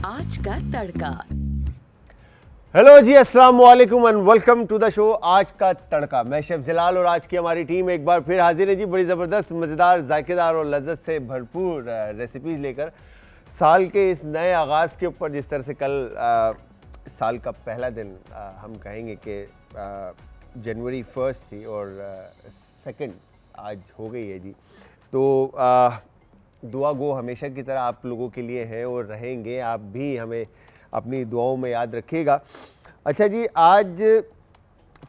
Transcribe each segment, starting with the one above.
आज का तड़का। हेलो जी, अस्सलाम वालेकुम and welcome to the show आज का तड़का। मैं शेफ जिलाल और आज की हमारी टीम एक बार फिर हाजिर है जी, बड़ी ज़बरदस्त, मज़ेदार, जायकेदार और लज्जत से भरपूर रेसिपीज़ लेकर साल के इस नए आगाज़ के ऊपर। जिस तरह से कल साल का पहला दिन हम कहेंगे कि जनवरी 1 थी और 2 आज हो गई है जी। तो दुआ गो हमेशा की तरह आप लोगों के लिए हैं और रहेंगे। आप भी हमें अपनी दुआओं में याद रखिएगा। अच्छा जी, आज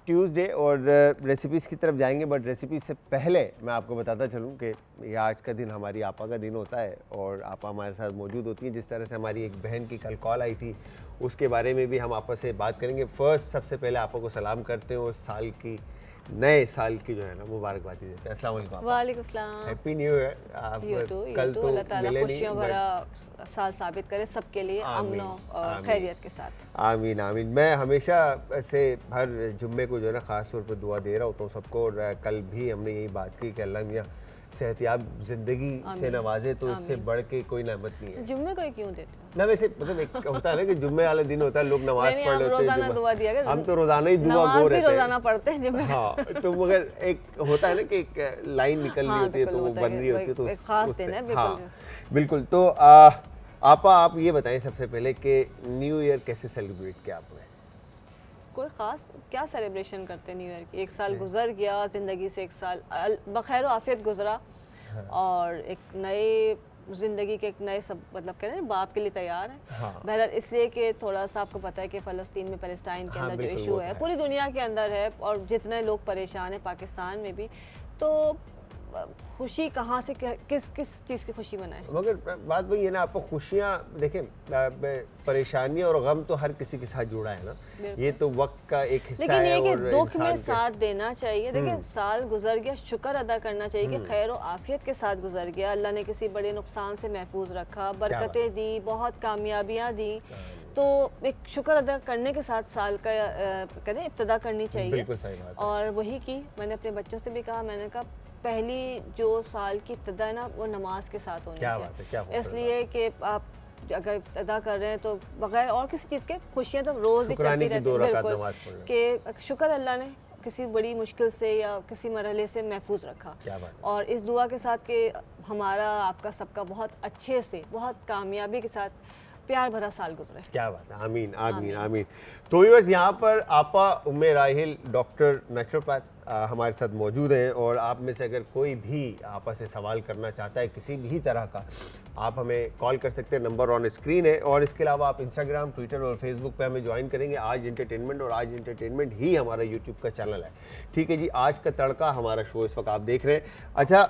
ट्यूसडे और रेसिपीज़ की तरफ जाएंगे, बट रेसिपी से पहले मैं आपको बताता चलूं कि ये आज का दिन हमारी आपा का दिन होता है और आपा हमारे साथ मौजूद होती हैं। जिस तरह से हमारी एक बहन की कल कॉल आई थी, उसके बारे में भी हम आपस से बात करेंगे। फर्स्ट सबसे पहले आपा को सलाम करते हैं और साल की नए साल की जो है ना मुबारकबादी देते हैं। अस्सलाम वालेकुम। वालेकुम सलाम। Happy new year. आप कल तो अल्लाह ताला मिले नहीं, खुशियां भरा साल साबित करे सबके लिए, अमन और खैरियत के साथ। आमीन आमीन। मैं हमेशा से हर जुम्मे को जो है ना ख़ास तौर पर दुआ दे रहा होता हूँ सबको, और कल भी हमने यही बात की कि अल्लाह मियाँ सेहतियाब ज़िंदगी से नवाजे, तो इससे बढ़ के कोई नेमत नहीं है। जुम्मे को क्यों देते हो? ना वैसे मतलब एक होता है ना कि जुम्मे वाले दिन होता है, लोग नमाज पढ़ लेते हैं, रोजाना दुआ दिया हम तो रोजाना ही दुआ गो रहते हैं, रोजाना पढ़ते हैं जुम्मे। हाँ, तो मगर एक होता है ना कि एक लाइन निकल रही होती है तो वो बन रही होती है, तो एक खास दिन है। हाँ बिल्कुल। तो आपा आप ये बताएं सबसे पहले कि न्यू ईयर कैसे सेलिब्रेट किया आपने? कोई ख़ास क्या सेलिब्रेशन करते हैं न्यू ईयर की? एक साल गुजर गया, ज़िंदगी से एक साल बखैर आफियत गुजरा और एक नए ज़िंदगी के एक नए सब मतलब कह रहे हैं बाप के लिए तैयार है। बहरहाल इसलिए कि थोड़ा सा आपको पता है कि फ़लस्तीन में पैलेस्टाइन के अंदर जो इशू है पूरी दुनिया के अंदर है और जितने लोग परेशान हैं पाकिस्तान में भी, तो खुशी कहाँ से किस चीज़ की खुशी मनाएं? मगर बात वही है ना, आपको खुशियाँ देखें, परेशानियाँ और गम तो हर किसी के साथ जुड़ा है ना, ये तो वक्त का एक हिस्सा है। लेकिन ये और दुख में साथ देना चाहिए। देखिए साल गुजर गया, शुक्र अदा करना चाहिए कि खैर और आफियत के साथ गुजर गया, अल्लाह ने किसी बड़े नुकसान से महफूज रखा, बरकतें दी, बहुत कामयाबियाँ दी, तो एक शुक्र अदा करने के साथ साल का कहते इब्तिदा करनी चाहिए। बिल्कुल सही बात है। और वही की मैंने अपने बच्चों से भी कहा, मैंने कहा पहली जो साल की इब्तिदा है ना वो नमाज के साथ होनी चाहिए, इसलिए कि आप अगर अदा कर रहे हैं तो बगैर और किसी चीज़ के खुशियाँ तो रोज़ ही चलती रहती हैं कि शुक्र अल्लाह ने किसी बड़ी मुश्किल से या किसी मरहले से महफूज रखा। और इस दुआ के साथ कि हमारा आपका सबका बहुत अच्छे से बहुत कामयाबी के साथ प्यार भरा साल गुजरे। क्या बात है, आमीन आमीन आमीन। तो व्यूअर्स, यहाँ पर आपा उम्मे राहिल डॉक्टर नेचुरोपैथ हमारे साथ मौजूद हैं, और आप में से अगर कोई भी आपा से सवाल करना चाहता है किसी भी तरह का, आप हमें कॉल कर सकते हैं, नंबर ऑन स्क्रीन है। और इसके अलावा आप इंस्टाग्राम, ट्विटर और फेसबुक पे हमें ज्वाइन करेंगे आज एंटरटेनमेंट, और आज एंटरटेनमेंट ही हमारा यूट्यूब का चैनल है। ठीक है जी, आज का तड़का हमारा शो इस वक्त आप देख रहे हैं। अच्छा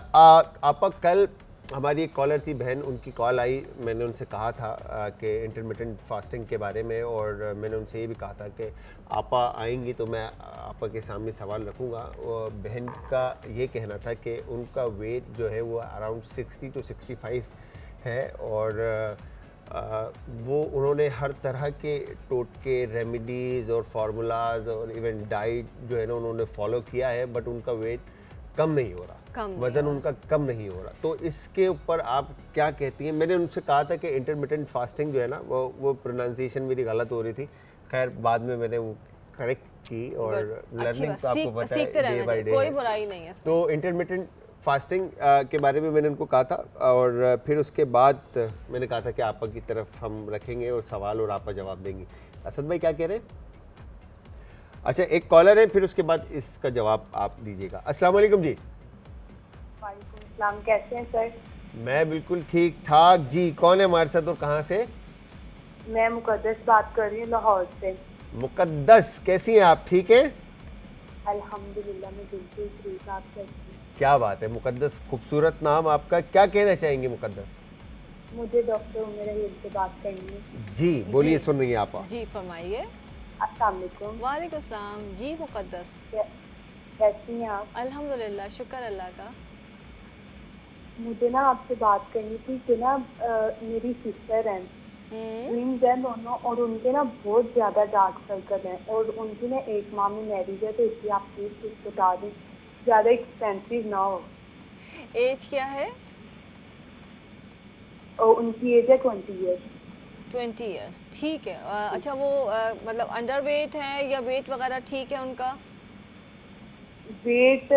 आपा, कल हमारी एक कॉलर थी बहन, उनकी कॉल आई, मैंने उनसे कहा था कि इंटरमिटेंट फास्टिंग के बारे में, और मैंने उनसे ये भी कहा था कि आपा आएंगी तो मैं आपा के सामने सवाल रखूँगा। और बहन का ये कहना था कि उनका वेट जो है वो अराउंड 60 to 65 है, और वो उन्होंने हर तरह के टोटके, रेमेडीज़ और फार्मूलाज और इवन डाइट जो है ना उन्होंने फॉलो किया है, बट उनका वेट कम नहीं हो रहा, वज़न उनका कम नहीं हो रहा। तो इसके ऊपर आप क्या कहती हैं? मैंने उनसे कहा था कि इंटरमिटेंट फास्टिंग जो है ना वो प्रोनाउंसिएशन मेरी गलत हो रही थी, खैर बाद में मैंने वो करेक्ट की, और लर्निंग तो आपको पता है डे बाय डे, कोई बुराई नहीं है। तो इंटरमिटेंट फास्टिंग के बारे में मैंने उनको कहा था, और फिर उसके बाद मैंने कहा था कि आपा की तरफ हम रखेंगे और सवाल और आपा जवाब देंगी। असद भाई क्या कह रहे हैं? अच्छा, एक कॉलर है, फिर उसके बाद इसका जवाब आप दीजिएगा। अस्सलाम वालेकुम जी। वालेकुम सलाम, कैसे हैं सर? मैं बिल्कुल ठीक ठाक जी। कौन है हमारे साथ और कहाँ से? मैं मुकद्दस बात कर रही हूँ लाहौर से। मुकद्दस, कैसी हैं आप? ठीक है अल्हम्दुलिल्लाह, मैं बिल्कुल ठीक। आप कैसी हैं? क्या बात है मुकद्दस, खूबसूरत नाम आपका। क्या कहना चाहेंगे मुकद्दस? मुझे डॉक्टर उम्मे राहिल से बात करनी है। जी बोलिए, सुन रही हैं आप? जी फरमाइए। अस्सलाम वालेकुम। वालेकुम सलाम जी मुकद्दस, कैसी हैं आप? अल्हम्दुलिल्लाह, शुक्र अल्लाह का। मुझे ना आपसे बात करनी थी कि ना मेरी सिस्टर हैं, ट्विंस हैं दोनों, और उनके ना बहुत ज़्यादा डार्क सर्कल हैं, और उनकी ना 1 माह में मैरिज है, तो इसलिए आप प्लीज़ कुछ बता दें, ज़्यादा एक्सपेंसिव ना हो। एज क्या है? और उनकी एज है 20 ईयर्स। 20 इयर्स, ठीक है। अच्छा वो मतलब अंडर वेट है या वेट वगैरह ठीक है उनका? वेट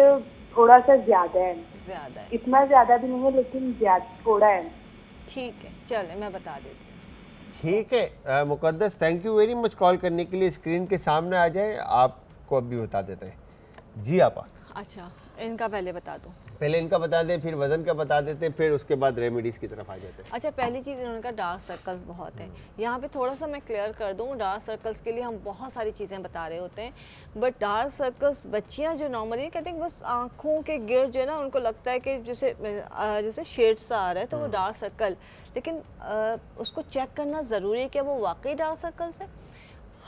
थोड़ा सा ज्यादा है, ज़्यादा है, इतना ज्यादा भी नहीं है लेकिन ज्यादा थोड़ा है। ठीक है, चले मैं बता देती हूँ। ठीक है Muqaddas, thank you very much call करने के लिए। स्क्रीन के सामने आ जाए, आपको अभी बता देते हैं। जी आपा, अच्छा इनका पहले बता दूँ। पहले इनका बता दें, फिर वजन का बता देते हैं, फिर उसके बाद रेमेडीज की तरफ आ जाते हैं। अच्छा पहली चीज़ इन्होंने कहा डार्क सर्कल्स बहुत हैं। यहाँ पे थोड़ा सा मैं क्लियर कर दूँ, डार्क सर्कल्स के लिए हम बहुत सारी चीज़ें बता रहे होते हैं, बट डार्क सर्कल्स बच्चियाँ जो नॉर्मली कहते हैं बस आँखों के गिर्द जो है ना उनको लगता है कि जैसे जैसे शेड सा आ रहा है तो वो डार्क सर्कल, लेकिन उसको चेक करना ज़रूरी है कि वो वाकई डार्क सर्कल्स है।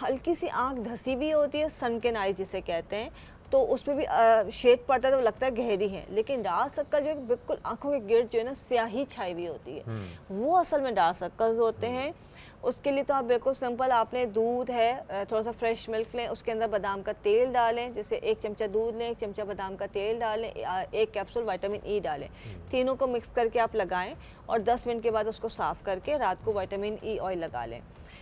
हल्की सी आँख धसी हुई होती है, सनकेन आई जिसे कहते हैं, तो उसमें भी शेड पड़ता है तो वो लगता है गहरी है, लेकिन डार्क सर्कल जो है बिल्कुल आंखों के गिर्द जो है ना स्याही छाई हुई होती है, वो असल में डार्क सर्कल्स होते हैं। उसके लिए तो आप बिल्कुल सिंपल, आपने दूध है थोड़ा सा फ्रेश मिल्क लें, उसके अंदर बादाम का तेल डालें, जैसे 1 चमचा दूध लें, 1 चमचा बादाम का तेल डालें, 1 कैप्सूल विटामिन ई डालें, तीनों को मिक्स करके आप लगाएं और 10 मिनट के बाद उसको साफ़ करके रात को विटामिन ई ऑयल लगा लें।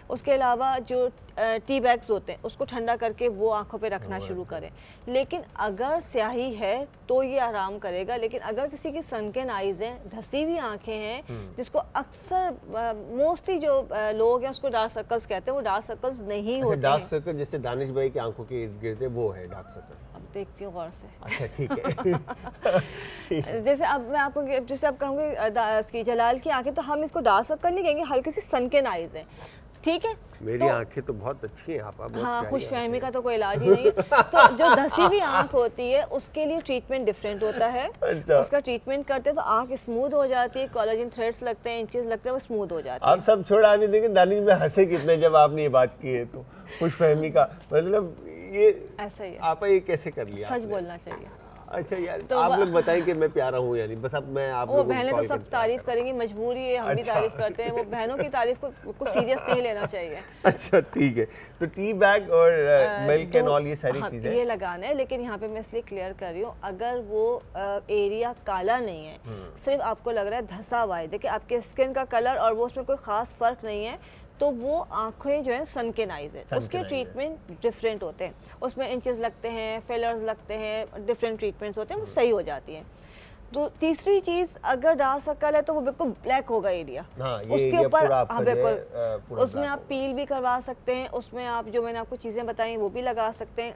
उसके अलावा जो टी बैग्स होते हैं उसको ठंडा करके वो आंखों पे रखना शुरू करें। लेकिन अगर स्याही है तो ये आराम करेगा, लेकिन अगर किसी की सनकेन आइज़ हैं, धसी हुई आंखें हैं, जिसको अक्सर मोस्टली जो लोग हैं उसको डार्क सर्कल्स कहते हैं, वो डार्क सर्कल्स नहीं होते डार्क हैं। सर्कल जैसे दानिश भाई की आंखों के इर्द गिर्द है, वो है डार्क सर्कल। अब देखती हूँ गौर से। अच्छा ठीक है। जैसे अब मैं आपको जैसे आप कहूँगी इसकी जलाल की आंखें, तो हम इसको डार्क सर्कल नहीं कहेंगे, हल्की सी सनकेन आइज़ हैं, ठीक है। मेरी आंखें तो बहुत अच्छी हैं आप, हाँ, खुशफहमी का तो कोई इलाज ही नहीं है। तो जो धसी हुई आंख होती है उसके लिए ट्रीटमेंट डिफरेंट होता है। अच्छा। उसका ट्रीटमेंट करते हैं तो आंख स्मूथ हो जाती है, कोलेजन थ्रेड्स लगते हैं, इंचेस लगते हैं, वो स्मूथ हो जाती है। आप सब छोड़ा नहीं देंगे। दानिश में हंसे कितने जब आपने ये बात की है, तो खुशफहमी का मतलब ये ऐसा ही है, आप ये कैसे कर लिया सच आपने? बोलना चाहिए। अच्छा यार, तो आप लोग बताएं कि मैं प्यारा हूँ, यानी बस अब मैं आप वो लोगों को बहनें तो कॉल सब करके तारीफ करेंगी, मजबूरी है, हम भी अच्छा। तारीफ करते हैं। वो बहनों की तारीफ को कुछ सीरियस नहीं लेना चाहिए। अच्छा ठीक है, तो टी बैग और मिल्क एंड ऑल ये सारी हाँ, चीजें ये लगाना है, लेकिन यहाँ पे मैं इसलिए क्लियर कर रही हूँ, अगर वो एरिया काला नहीं है, सिर्फ आपको लग रहा है धसा हुआ है, देखिए आपके स्किन का कलर और वो उसमें कोई खास फर्क नहीं है, तो वो आंखें जो है सनकेन आइज है, उसके ट्रीटमेंट डिफरेंट होते हैं, उसमें इंचेस लगते हैं, फिलर्स लगते हैं, डिफरेंट ट्रीटमेंट्स होते हैं, वो सही हो जाती हैं। तो तीसरी चीज़, अगर डार्क सर्कल है तो वो बिल्कुल ब्लैक होगा एरिया। हाँ, ये उसके एरिया ऊपर पूरा आपका हाँ जो है, बिल्कुल, पूरा उसमें black आप होगा। पील भी करवा सकते हैं, उसमें आप जो मैंने आपको चीज़ें बताई वो भी लगा सकते हैं।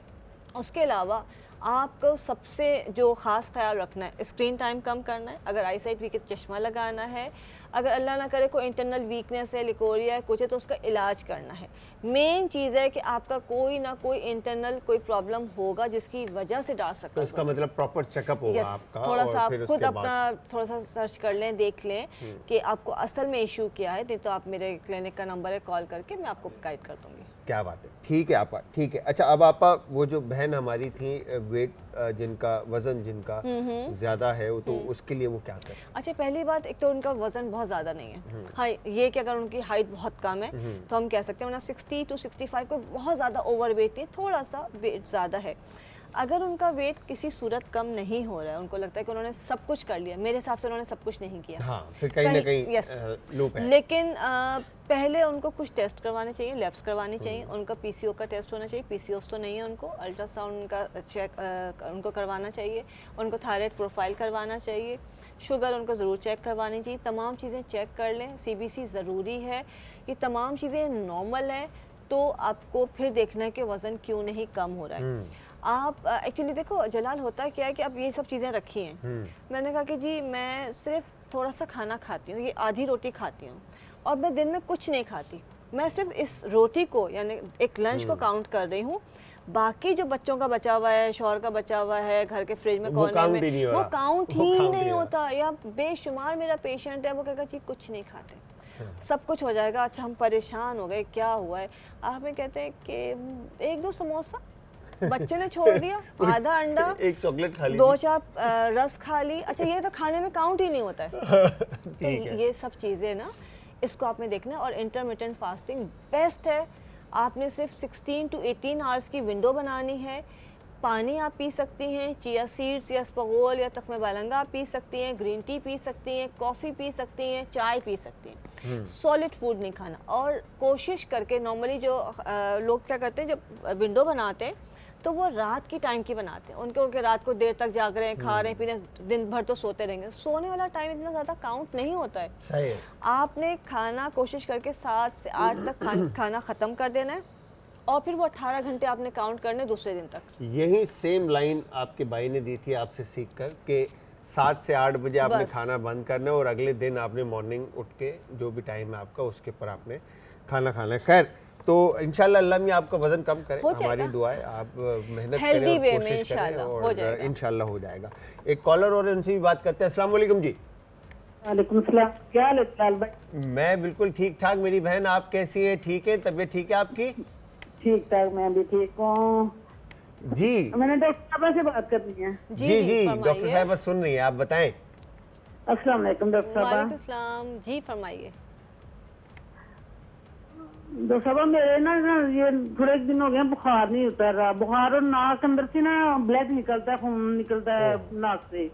उसके अलावा आपको सबसे जो ख़ास ख्याल रखना है, स्क्रीन टाइम कम करना है, अगर आई साइट वीक है चश्मा लगाना है, अगर अल्लाह ना करे कोई इंटरनल वीकनेस है, लिकोरिया है, कुछ है, तो उसका इलाज करना है। मेन चीज़ है कि आपका कोई ना कोई इंटरनल कोई प्रॉब्लम होगा जिसकी वजह से डार्क सर्कल, तो इसका मतलब प्रॉपर चेकअप होगा आपका, थोड़ा और सा आप फिर खुद उसके अपना बाद थोड़ा सा सर्च कर लें, देख लें कि आपको असल में इशू क्या है, नहीं तो आप मेरे क्लिनिक का नंबर है, कॉल करके मैं आपको गाइड कर दूँगी। क्या बात है, ठीक है आपा, ठीक है। अच्छा अब आपा, वो जो बहन हमारी थी, वेट जिनका वजन जिनका ज्यादा है, तो उसके लिए वो क्या करें? अच्छा पहली बात, एक तो उनका वजन बहुत ज़्यादा नहीं है, हाँ ये कि अगर उनकी हाइट बहुत कम है तो हम कह सकते हैं, वरना 60 to 65 को बहुत ज़्यादा ओवर वेट नहीं, थोड़ा सा वेट ज़्यादा है। अगर उनका वेट किसी सूरत कम नहीं हो रहा है, उनको लगता है कि उन्होंने सब कुछ कर लिया, मेरे हिसाब से उन्होंने सब कुछ नहीं किया, हाँ, फिर कहीं ना कहीं यस, लूप है। लेकिन पहले उनको कुछ टेस्ट करवाने चाहिए, लैब्स करवानी चाहिए, उनका पीसीओ का टेस्ट होना चाहिए, पीसीओस तो नहीं है उनको, अल्ट्रासाउंड उनका चेक उनको करवाना चाहिए, उनको थायराइड प्रोफाइल करवाना चाहिए, शुगर उनको ज़रूर चेक करवानी चाहिए, तमाम चीज़ें चेक कर लें, सीबीसी ज़रूरी है, ये तमाम चीज़ें नॉर्मल है तो आपको फिर देखना है कि वज़न क्यों नहीं कम हो रहा है। आप एक्चुअली देखो जलाल, होता क्या है कि आप ये सब चीज़ें रखी हैं, मैंने कहा कि जी मैं सिर्फ थोड़ा सा खाना खाती हूँ, ये आधी रोटी खाती हूँ और मैं दिन में कुछ नहीं खाती, मैं सिर्फ इस रोटी को यानी एक लंच को काउंट कर रही हूँ, बाकी जो बच्चों का बचा हुआ है, शौहर का बचा हुआ है, घर के फ्रिज में कोने में, वो काउंट ही नहीं होता। या बेशुमार मेरा पेशेंट है, वो कहेगा जी कुछ नहीं खाते, सब कुछ हो जाएगा। अच्छा हम परेशान हो गए, क्या हुआ है? आप हमें कहते हैं कि 1-2 समोसा बच्चे ने छोड़ दिया, आधा अंडा, एक चॉकलेट खा ली, 2-4 रस खा ली, अच्छा ये तो खाने में काउंट ही नहीं होता है। तो ये सब चीज़ें ना, इसको आपने देखना है। और इंटरमिटेंट फास्टिंग बेस्ट है, आपने सिर्फ 16 to 18 आवर्स की विंडो बनानी है, पानी आप पी सकती हैं, चिया सीड्स या स्पगोल या तख्मे बालंगा आप पी सकती हैं, ग्रीन टी पी सकती हैं, कॉफ़ी पी सकती हैं, चाय पी सकती हैं। सॉलिड फूड नहीं खाना। और कोशिश करके नॉर्मली जो लोग क्या करते हैं, जब विंडो बनाते हैं तो वो रात की टाइम की बनाते हैं, उनके रात को देर तक जाग रहे हैं, खा रहे हैं, पी रहे हैं, दिन भर तो सोते रहेंगे। सोने वाला टाइम इतना ज़्यादा काउंट नहीं होता है। सही है। आपने खाना कोशिश करके 7 से 8 तक खाना ख़त्म कर देना है और फिर वो 18 घंटे आपने काउंट करने दूसरे दिन तक। यही सेम लाइन आपके भाई ने दी थी आपसे सीख कर कि 7 से 8 बजे आपने खाना बंद करना है और अगले दिन आपने मॉर्निंग उठ के जो भी टाइम है आपका उसके ऊपर आपने खाना खाना है। खैर, तो इंशाल्लाह अल्लाह में आपका वजन कम करे, हमारी दुआ है। आप मेहनत करें और कोशिश करें और इंशाल्लाह हो जाएगा। एक कॉलर और उनसे भी बात करते हैं। अस्सलाम वालेकुम जी। वालेकुम सलाम। क्या हाल है भाई? मैं बिल्कुल ठीक ठाक। मेरी बहन, आप कैसी है? ठीक है? तबीयत ठीक है आपकी? ठीक ठाक, मैं भी ठीक हूँ जी। मैंने डॉक्टर साहब से बात करनी है। जी डॉक्टर साहब सुन रही है, आप बताएं। अस्सलाम वालेकुम डॉक्टर साहब। वालेकुम सलाम जी, फरमाइए। डॉक्टर साहब, मेरे ना ये थोड़े दिन हो गए बुखार नहीं उतर रहा। बुखार और नाक अंदर से ना ब्लड निकलता है, खून निकलता है नाक से।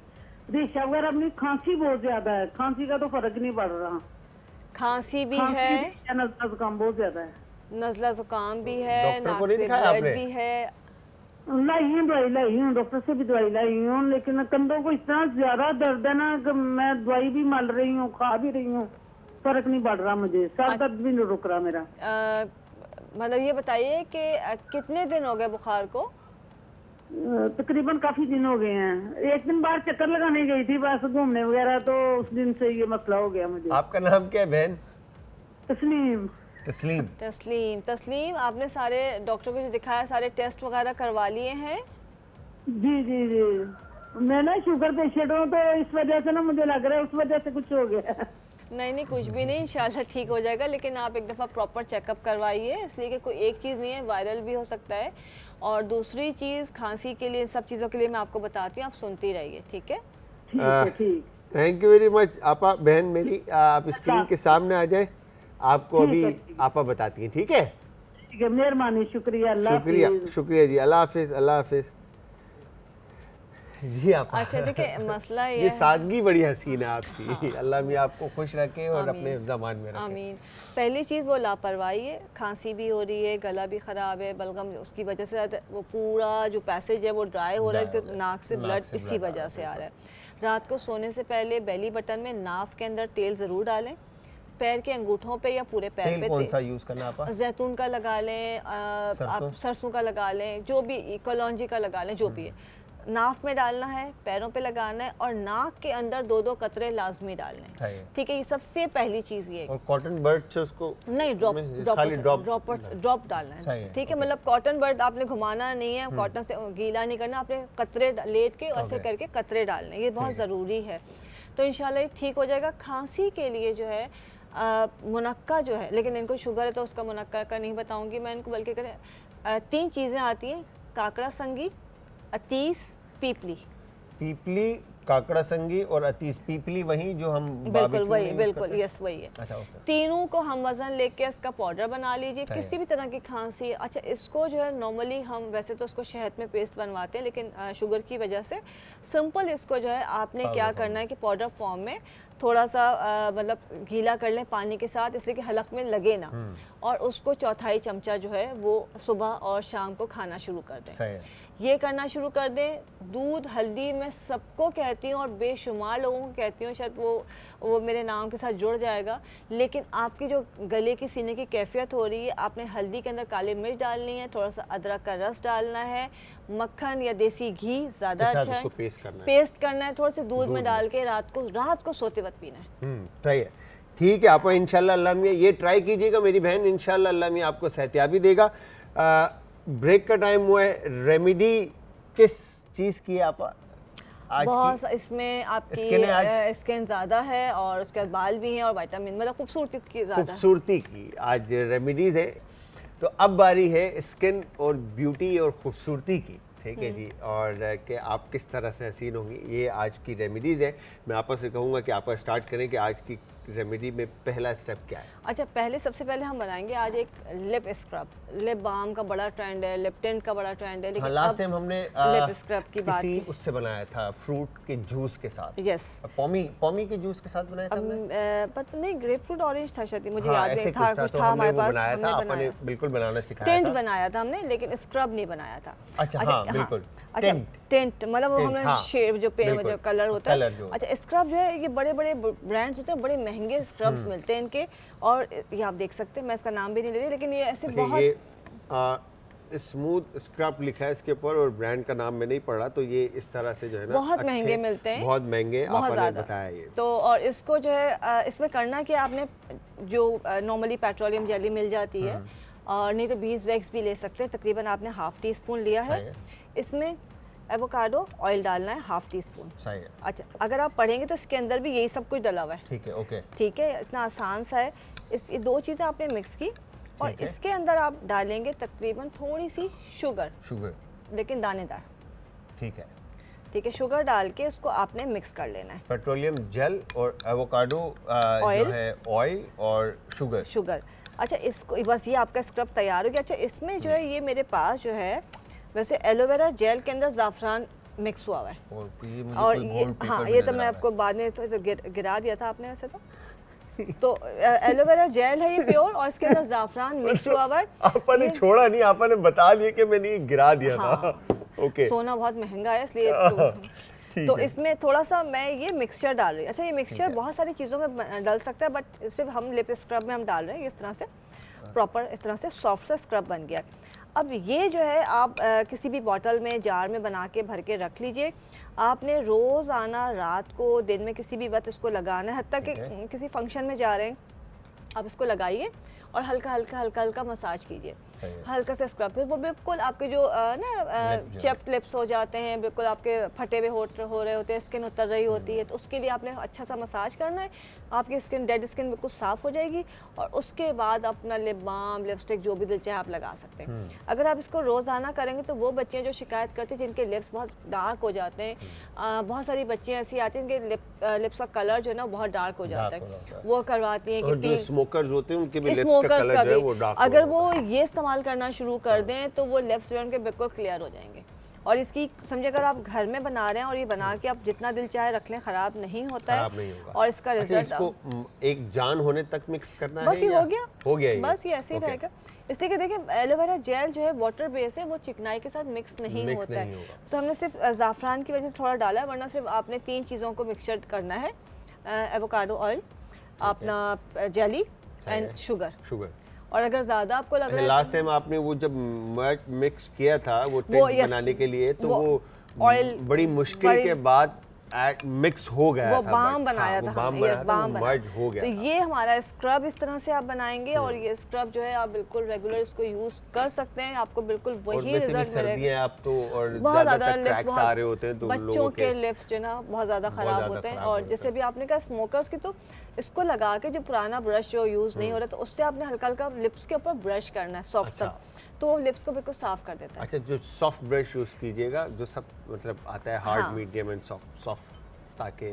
रेशा वगैरह अपनी खांसी बहुत ज्यादा है। खांसी का तो फर्क नहीं पड़ रहा। खांसी भी है, नज़ला जुकाम बहुत ज्यादा है। नज़ला जुकाम भी है, डॉक्टर को नाक नहीं से दिखाया ब्लड आपने? भी है। दवाई लाई हूँ, डॉक्टर से भी दवाई लाई हूँ, लेकिन कंधों को इतना ज्यादा दर्द है ना कि मैं दवाई भी मल रही हूँ, खा भी रही हूँ, फर्क नहीं पड़ रहा मुझे। सर दर्द भी नहीं रुक रहा मेरा। मतलब ये बताइए कि कितने दिन हो गए बुखार को? तकरीबन काफी दिन हो गए हैं। एक दिन बाहर चक्कर लगाने गई थी बस घूमने वगैरह, तो उस दिन से ये मसला हो गया मुझे। आपका नाम क्या है बहन? तस्लीम। तस्लीम। तस्लीम, तस्लीम, आपने सारे डॉक्टर को जो दिखाया, सारे टेस्ट वगैरह करवा लिए हैं? जी जी जी, मैं ना शुगर पेशेंट हूँ, तो इस वजह से ना मुझे लग रहा है उस वजह से कुछ हो गया। नहीं, कुछ भी नहीं, इंशाल्लाह ठीक हो जाएगा। लेकिन आप एक दफ़ा प्रॉपर चेकअप करवाइए, इसलिए कि कोई एक चीज़ नहीं है, वायरल भी हो सकता है। और दूसरी चीज़, खांसी के लिए, इन सब चीज़ों के लिए मैं आपको बताती हूँ, आप सुनती रहिए, ठीक है? ठीक। थैंक यू वेरी मच आपा। बहन मेरी, आप स्क्रीन के सामने आ जाए, आपको अभी आपा बताती हैं, ठीक है? ठीक है, मेहरबानी, शुक्रिया। शुक्रिया जी, अल्लाह हाफिज़। अल्लाह हाफिज़ जी। आप अच्छा, देखिए मसला ये सादगी बड़ी हसीन है आपकी। अल्लाह भी आपको खुश रखे और अपने ज़मान में रखे। आमीन। पहली चीज़ वो लापरवाही है, खांसी भी हो रही है, गला भी ख़राब है, बलगम उसकी वजह से वो पूरा जो पैसेज है वो ड्राई हो रहा है, नाक से ब्लड इसी वजह से आ रहा है। रात को सोने से पहले बेली बटन में नाफ के अंदर तेल ज़रूर डालें, पैर के अंगूठों पे या पूरे पैर पे। कौन सा यूज़ करना आप? जैतून का लगा लें, आप सरसों का लगा लें, जो भी, कलौंजी का लगा लें, जो भी है। नाफ में डालना है, पैरों पे लगाना है और नाक के अंदर 2-2 कतरे लाजमी डालने हैं, ठीक है? ये सबसे पहली चीज़ ये है। और कॉटन बर्ड से उसको नहीं, ड्रॉप डालना है, ठीक है? मतलब कॉटन बर्ड आपने घुमाना नहीं है, कॉटन से गीला नहीं करना, आपने कतरे लेट के ऐसे करके कतरे डालने, ये बहुत ज़रूरी है। तो इंशाल्लाह ये ठीक हो जाएगा। खांसी के लिए जो है मुनक्का जो है, लेकिन इनको शुगर है तो उसका मुनक्का का नहीं बताऊंगी मैं इनको, बल्कि 3 चीज़ें आती हैं: काकड़ा संगी, अतीस, पीपली, काकड़ा संगी और अतीस। पीपली वही जो हम बिल्कुल वही, बिल्कुल यस वही है। अच्छा, तीनों को हम वज़न लेके इसका पाउडर बना लीजिए। किसी भी तरह की खांसी, अच्छा इसको जो है नॉर्मली हम वैसे तो उसको शहद में पेस्ट बनवाते हैं, लेकिन शुगर की वजह से सिंपल इसको जो है आपने क्या करना है कि पाउडर फॉर्म में थोड़ा सा मतलब गीला कर लें पानी के साथ, इसलिए कि हलक में लगे ना, और उसको 1/4 चमचा जो है वो सुबह और शाम को खाना शुरू कर दें। ये करना शुरू कर दें। दूध, हल्दी, मैं सबको कहती हूँ और बेशुमार लोगों को कहती हूँ, शायद वो मेरे नाम के साथ जुड़ जाएगा, लेकिन आपकी जो गले की सीने की कैफियत हो रही है, आपने हल्दी के अंदर काली मिर्च डालनी है, थोड़ा सा अदरक का रस डालना है, मक्खन या देसी घी ज़्यादा अच्छा है, पेस्ट करना है, थोड़ा सा दूध में डाल के रात को सोते वक्त पीना है। सही है, ठीक है। आप इंशाल्लाह अल्लाह में ये ट्राई कीजिएगा मेरी बहन, इंशाल्लाह अल्लाह में आपको सेहतियाबी देगा। ब्रेक का टाइम हुआ है। रेमेडी किस चीज़ की है आप आज? बहुत इसमें आपकी स्किन ज़्यादा है और उसके बाद बाल भी हैं और विटामिन, मतलब खूबसूरती की खूबसूरती की आज रेमेडीज़ है। तो अब बारी है स्किन और ब्यूटी और खूबसूरती की, ठीक है जी, और कि आप किस तरह से हसीन होंगी, ये आज की रेमेडीज़ है। मैं आपस से कहूँगा कि आप स्टार्ट करें कि आज की रेमेडी में पहला स्टेप क्या है? अच्छा, सबसे पहले हम बनाएंगे आज एक लिप स्क्रब। लिप बाम का बड़ा ट्रेंड है, लिप टिंट का बड़ा ट्रेंड है, लेकिन लास्ट टाइम हमने लिप स्क्रब की बात की, उससे बनाया था फ्रूट के जूस के साथ। यस, पॉमी के जूस के साथ बनाया था हमने। पता नहीं, ग्रेप फ्रूट ऑरेंज था शायद, मुझे हाँ, याद नहीं था, कुछ था हमारे पास, हमने आपने बिल्कुल बनाना सिखाया था। टिंट बनाया था हमने, लेकिन स्क्रब नहीं बनाया था। अच्छा, हाँ, बिल्कुल। अच्छा, टिंट मतलब वो हमने शेड जो कलर होता है। अच्छा, स्क्रब जो है ये बड़े बड़े ब्रांड्स होते हैं, बड़े महंगे स्क्रब्स मिलते हैं इनके, और ये आप देख सकते हैं, मैं इसका नाम भी नहीं ले रही, लेकिन ये ऐसे बहुत स्मूथ स्क्रब लिखा है इसके ऊपर और ब्रांड का नाम मैं नहीं पढ़ा, तो ये इस तरह से जो है ना बहुत महंगे मिलते हैं, बहुत महंगे, आपने बताया ये। तो और इसको जो है इसमें करना कि आपने जो नॉर्मली पेट्रोलियम जेली मिल जाती है, और नहीं तो बीज वैक्स भी ले सकते हैं, तकरीबन आपने ½ टीस्पून लिया है। इसमें एवोकाडो ऑयल डालना है ½ टीस्पून। सही है। अच्छा, अगर आप पढ़ेंगे तो इसके अंदर भी यही सब कुछ डला हुआ है। ठीक है, ओके, ठीक है, इतना आसान सा है। ये दो चीज़ें आपने मिक्स की, और इसके अंदर आप डालेंगे तकरीबन थोड़ी सी शुगर, लेकिन दानेदार। ठीक है, ठीक है, शुगर डाल के इसको आपने मिक्स कर लेना है। पेट्रोलियम जेल और एवोकाडो जो है ऑयल और शुगर। अच्छा, इसको बस ये आपका स्क्रब तैयार हो गया। अच्छा, इसमें जो है ये मेरे पास जो है वैसे एलोवेरा जेल के अंदर ज़ाफ़रान मिक्स हुआ हुआ है, और ये हाँ, ये तो मैं आपको बाद में तो गिरा दिया था आपने वैसे तो एलोवेरा जेल है ये प्योर, और इसके अंदर ज़ाफ़रान मिक्स हुआ हुआ है। आपने छोड़ा नहीं, आपने बता दिया कि मैंने ये गिरा दिया था। ओके, सोना बहुत महंगा है इसलिए तो इसमें थोड़ा सा मैं ये मिक्सचर डाल रही हूँ। अच्छा, ये मिक्सचर बहुत सारी चीज़ों में डल सकता है, बट सिर्फ हम लिप स्क्रब में हम डाल रहे हैं। इस तरह से प्रॉपर, इस तरह से सॉफ्ट सा स्क्रब बन गया। अब ये जो है आप किसी भी बॉटल में, जार में बना के भर के रख लीजिए। आपने रोज़ आना, रात को, दिन में किसी भी वक्त इसको लगाना है, हत्ता कि किसी फंक्शन में जा रहे हैं आप इसको लगाइए और हल्का हल्का मसाज कीजिए, हल्का सा स्क्रब। फिर वो बिल्कुल आपके जो ना चेप्ड लिप्स हो जाते हैं, बिल्कुल आपके फटे हुए हो रहे होते हैं, स्किन उतर रही होती है, तो उसके लिए आपने अच्छा सा मसाज करना है। आपकी स्किन, डेड स्किन बिल्कुल साफ़ हो जाएगी, और उसके बाद अपना लिप बाम, लिपस्टिक जो भी दिल चाहे आप लगा सकते हैं। अगर आप इसको रोज़ाना करेंगे तो वो बच्चियाँ जो शिकायत करती हैं जिनके लिप्स बहुत डार्क हो जाते हैं, बहुत सारी बच्चियाँ ऐसी आती हैं जिनके लिप्स का कलर जो है ना बहुत डार्क हो जाता है, वो करवाती हैं। जो स्मोकर्स होते हैं उनके भी लिप्स का कलर जो है वो डार्क, अगर वो ये इस्तेमाल करना शुरू कर दें तो वो लिप्स जो है उनके बिल्कुल क्लियर हो जाएंगे। और इसकी समझे, अगर आप घर में बना रहे हैं और ये बना के आप जितना दिल चाहे रख लें, ख़राब नहीं होता है, और इसका रिजल्ट इसको एक जान होने तक मिक्स करना है। बस ये हो गया ये। बस ये ऐसे ही रहेगा। इसलिए कि देखिए एलोवेरा जेल जो है वाटर बेस है, वो चिकनाई के साथ मिक्स नहीं होता है, तो हमने सिर्फ ज़ाफ़रान की वजह से थोड़ा डाला है, वरना सिर्फ आपने 3 चीज़ों को मिक्सचर करना है, एवोकाडो ऑयल, अपना जेली एंड शुगर। और अगर ज़्यादा आपको लग रहा है, लास्ट टाइम आपने वो जब मिक्स किया था वो टिंट बनाने के लिए, तो वो ऑयल बड़ी मुश्किल के बाद मिक्स हो गया वो था, बाम बनाया था, बाम मर्ज हो गया। तो ये हमारा स्क्रब इस तरह से आप बनाएंगे, और ये स्क्रब जो है आप बिल्कुल रेगुलर इसको यूज कर सकते हैं, आपको बिल्कुल वही रिजल्ट मिलेगा। आप तो और बहुत ज्यादा क्रैक्स आ रहे होते हैं, तो बच्चों के लिप्स जो ना बहुत ज्यादा खराब होते हैं, और जैसे भी आपने कहा स्मोकर्स की, तो इसको लगा के जो पुराना ब्रश जो यूज नहीं हो रहा, तो उससे आपने हल्का हल्का लिप्स के ऊपर ब्रश करना है, सॉफ्ट सा, तो वो लिप्स को बिल्कुल साफ कर देता है। अच्छा, जो सॉफ्ट ब्रश यूज कीजिएगा, जो सब मतलब आता है हार्ड, मीडियम एंड सॉफ्ट, ताकि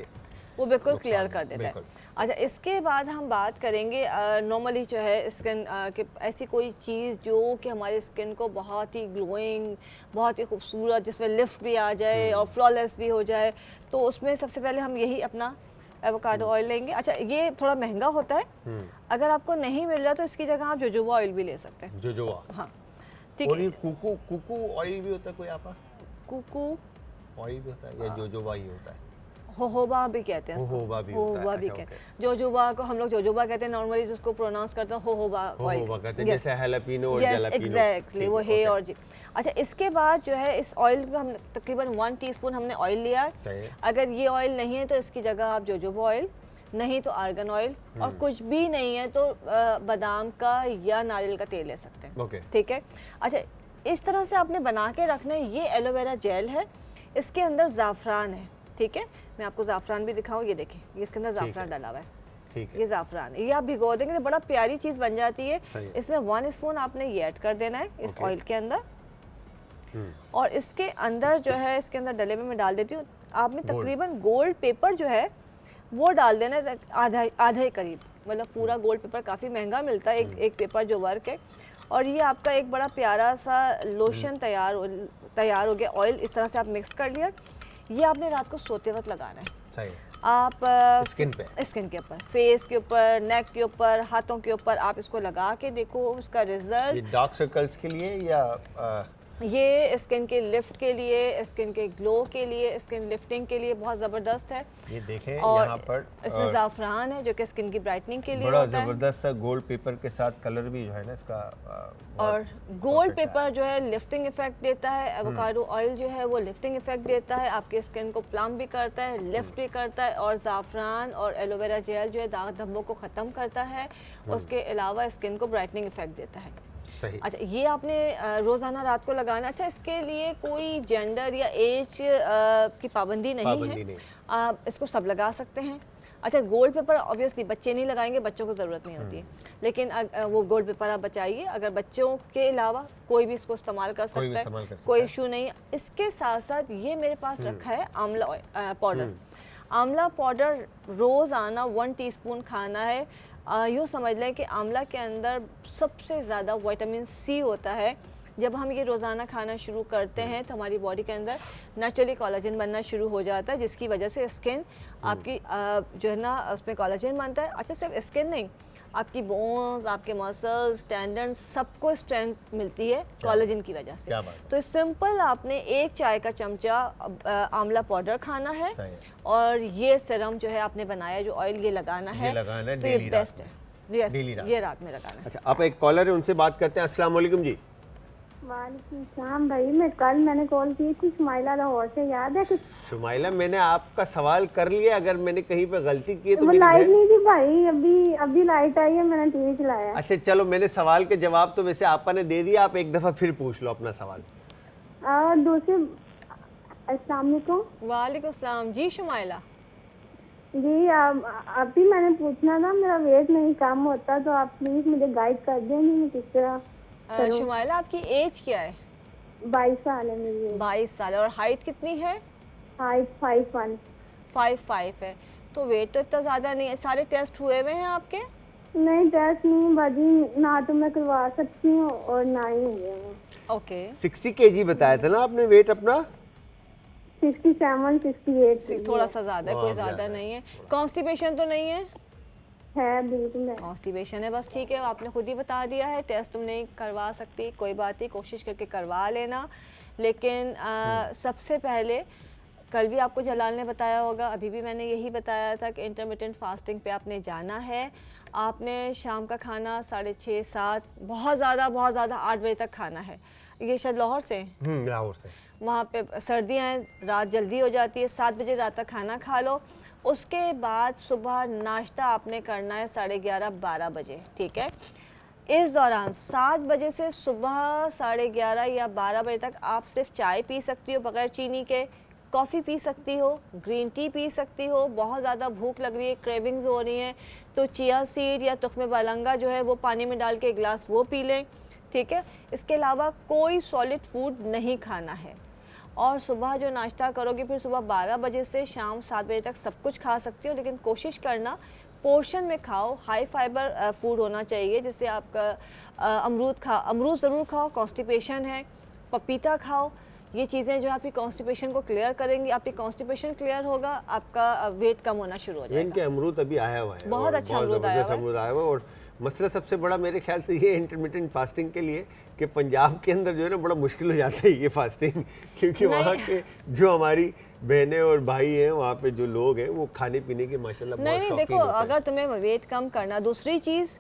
वो बिल्कुल क्लियर कर देता है। अच्छा, इसके बाद हम बात करेंगे नॉर्मली जो है स्किन के ऐसी कोई चीज़ जो कि हमारी स्किन को बहुत ही ग्लोइंग, बहुत ही खूबसूरत, जिसमें लिफ्ट भी आ जाए और फ्लॉलेस भी हो जाए, तो उसमें सबसे पहले हम यही अपना एवोकाडो ऑयल लेंगे। अच्छा, ये थोड़ा महंगा होता है, अगर आपको नहीं मिल रहा तो इसकी जगह आप जोजोबा ऑयल भी ले सकते हैं। जोजोबा, हाँ, ठीक है। कुकू ऑयल भी होता है कोई, आपका कुकू ऑयल भी होता है या जोजोबा ही होता है? होहोबा भी कहते हैं, होहोबा भी कहते हैं। जोजोबा को हम लोग जोजोबा कहते हैं, नॉर्मली जिसको प्रोनाउंस करते हैं होहोबा कहते हैं, जैसे हैलापिनो और जैलापिनो। एग्जैक्टली, वो है और जी। अच्छा, इसके बाद जो है इस ऑयल का हम तकरीबन 1 टीस्पून हमने ऑयल लिया। अगर ये ऑयल नहीं है तो इसकी जगह आप जोजोबा ऑयल, नहीं तो आर्गन ऑयल, और कुछ भी नहीं है तो बादाम का या नारियल का तेल ले सकते हैं। ठीक है। अच्छा, इस तरह से आपने बना के रखना है। ये एलोवेरा जेल है, इसके अंदर ज़ाफ़रान है। ठीक है, मैं आपको ज़ाफ़रान भी दिखाऊं, ये देखें, ये इसके अंदर ज़ाफ़रान डाला हुआ है। ठीक है, ये ज़ाफ़रान, ये आप भिगो देंगे तो बड़ा प्यारी चीज़ बन जाती है। इसमें 1 स्पून आपने ये ऐड कर देना है इस ऑयल के अंदर, और इसके अंदर जो है, इसके अंदर डले में मैं डाल देती हूँ। आपने तकरीबन गोल्ड पेपर जो है वो डाल देना आधा आधे करीब, मतलब पूरा गोल्ड पेपर काफ़ी महंगा मिलता है, एक पेपर जो वर्क है। और ये आपका एक बड़ा प्यारा सा लोशन तैयार हो गया। ऑयल इस तरह से आप मिक्स कर लिया। ये आपने रात को सोते वक्त लगाना है। सही। आप स्किन के ऊपर, फेस के ऊपर, नेक के ऊपर, हाथों के ऊपर आप इसको लगा के देखो उसका रिजल्ट। ये डार्क सर्कल्स के लिए या ये स्किन के लिफ्ट के लिए, स्किन के ग्लो के लिए, स्किन लिफ्टिंग के लिए बहुत ज़बरदस्त है। ये देखें और यहाँ पर इसमें ज़ाफ़रान है जो कि स्किन की ब्राइटनिंग के लिए बड़ा होता है। ज़बरदस्त सा गोल्ड पेपर के साथ कलर भी जो है ना इसका और गोल्ड पेपर जो है लिफ्टिंग इफेक्ट देता है। एवोकाडो ऑयल जो है वो लिफ्टिंग इफेक्ट देता है, आपके स्किन को प्लम भी करता है, लिफ्ट भी करता है। और ज़ाफ़रान और एलोवेरा जेल जो है दाग धब्बों को ख़त्म करता है, उसके अलावा स्किन को ब्राइटनिंग इफेक्ट देता है। सही। अच्छा, ये आपने रोज़ाना रात को लगाना। अच्छा, इसके लिए कोई जेंडर या एज की पाबंदी नहीं है, आप इसको सब लगा सकते हैं। अच्छा, गोल्ड पेपर ऑब्वियसली बच्चे नहीं लगाएंगे, बच्चों को ज़रूरत नहीं होती है, लेकिन वो गोल्ड पेपर आप बचाइए। अगर बच्चों के अलावा कोई भी इसको इस्तेमाल कर सकता है, कोई इशू नहीं। इसके साथ साथ ये मेरे पास रखा है आंवला पाउडर। आंवला पाउडर रोज़ाना 1 टीस्पून खाना है। यूँ समझ लें कि आंवला के अंदर सबसे ज़्यादा विटामिन सी होता है। जब हम ये रोज़ाना खाना शुरू करते हैं तो हमारी बॉडी के अंदर नेचुरली कोलाजन बनना शुरू हो जाता है, जिसकी वजह से स्किन आपकी जो है ना उसमें कोलाजन बनता है। अच्छा, सिर्फ स्किन नहीं, आपकी बोन्स, आपके मसल्स, टेंडन्स, सबको स्ट्रेंथ मिलती है कोलाजन की वजह से। तो सिंपल आपने 1 चाय का चमचा आंवला पाउडर खाना है और ये सीरम जो है आपने बनाया जो ऑयल ये लगाना है, तो ये बेस्ट है। ये रात में लगाना है। अच्छा, आप एक कॉलर है उनसे बात करते हैं। अस्सलाम वालेकुम जी। वालेकुम सलाम भाई, मैंने कॉल की थी शुमाइला लाहौर से, याद है कुछ? शुमाइला, मैंने आपका सवाल कर लिया, अगर मैंने कहीं पे गलती की है तो वो लाइट नहीं थी भाई, अभी लाइट आई है, मैंने टीवी चलाया। अच्छा चलो, मैंने सवाल के जवाब तो वैसे आपा ने दे दिया, आप एक दफा फिर पूछ लो अपना सवाल। दूसरे, अस्सलाम वालेकुम। वालेकुम सलाम जी शुमाइला जी, अभी मैंने पूछना था, मेरा वेट नहीं कम होता, तो आप प्लीज मुझे गाइड कर देंगे मैं किस तरह। शुमाइला, आपकी एज क्या है? 22 साल है मेरी। 22 साल। और हाइट कितनी है? हाइट 5'1" है, तो वेट तो इतना ज़्यादा नहीं है। सारे टेस्ट हुए हुए हैं आपके? नहीं, टेस्ट नहीं बाजी, ना तो मैं करवा सकती हूँ और ना ही हुए। ओके, 60 kg बताया था ना आपने वेट अपना? 67, 68। थोड़ा सा ज़्यादा है, कोई ज़्यादा नहीं है। कॉन्स्टिपेशन तो नहीं है? बिल्कुल कॉन्स्टिपेशन है बस, ठीक है, आपने खुद ही बता दिया है। टेस्ट तुम नहीं करवा सकती, कोई बात नहीं, कोशिश करके करवा लेना। लेकिन सबसे पहले, कल भी आपको जलाल ने बताया होगा, अभी भी मैंने यही बताया था कि इंटरमिटेंट फास्टिंग पे आपने जाना है। आपने शाम का खाना 6:30, 7, बहुत ज़्यादा 8 बजे तक खाना है। ये शायद लाहौर से? लाहौर से। वहाँ पे सर्दियाँ हैं, रात जल्दी हो जाती है, 7 बजे रात तक खाना खा लो। उसके बाद सुबह नाश्ता आपने करना है 11:30, 12 बजे, ठीक है। इस दौरान 7 बजे से सुबह 11:30 या 12 बजे तक आप सिर्फ चाय पी सकती हो बगैर चीनी के, कॉफ़ी पी सकती हो, ग्रीन टी पी सकती हो। बहुत ज़्यादा भूख लग रही है, क्रेविंग्स हो रही हैं, तो चिया सीड या तुख्मे बालंगा जो है वो पानी में डाल के एक गिलास वो पी लें, ठीक है। इसके अलावा कोई सॉलिड फूड नहीं खाना है। और सुबह जो नाश्ता करोगे फिर सुबह 12 बजे से शाम 7 बजे तक सब कुछ खा सकती हो, लेकिन कोशिश करना पोर्शन में खाओ। हाई फाइबर फूड होना चाहिए, जैसे आपका अमरूद ज़रूर खाओ, कॉन्स्टिपेशन है, पपीता खाओ। ये चीज़ें जो आपकी कॉन्स्टिपेशन को क्लियर करेंगी। आपकी कॉन्स्टिपेशन क्लियर होगा, आपका वेट कम होना शुरू हो जाएगा। इनके अमरूद अभी आया हुआ है, बहुत अच्छा अमरूद आया हुआ है। और मसला सबसे बड़ा मेरे ख्याल से ये इंटरमिटेंट फास्टिंग के लिए कि पंजाब के अंदर जो है ना बड़ा मुश्किल हो जाता है ये फास्टिंग, क्योंकि वहाँ के जो हमारी बहनें और भाई हैं, वहाँ पे जो लोग हैं वो खाने पीने के माशाल्लाह बहुत शौकीन होते हैं। देखो, अगर तुम्हें वेट कम करना, दूसरी चीज़,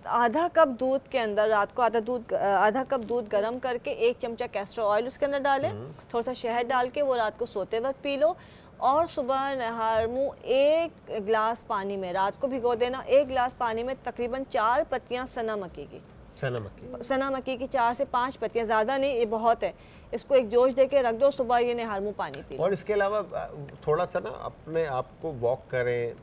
आधा कप दूध के अंदर रात को आधा कप दूध गर्म करके 1 चमचा कैस्टर ऑयल उसके अंदर डालें, थोड़ा सा शहद डाल के वो रात को सोते वक्त पी लो। और सुबह नहार मुँह 1 गिलास पानी में रात को भिगो देना। 1 गिलास पानी में तकरीबन 4 पत्तियाँ सना मक्की की 4 से 5 पत्तियाँ, ज़्यादा नहीं, ये बहुत है। इसको एक जोश दे के रख दो, सुबह ये नहार मुँह पानी पी। और इसके अलावा थोड़ा सा ना अपने आप को वॉक करें,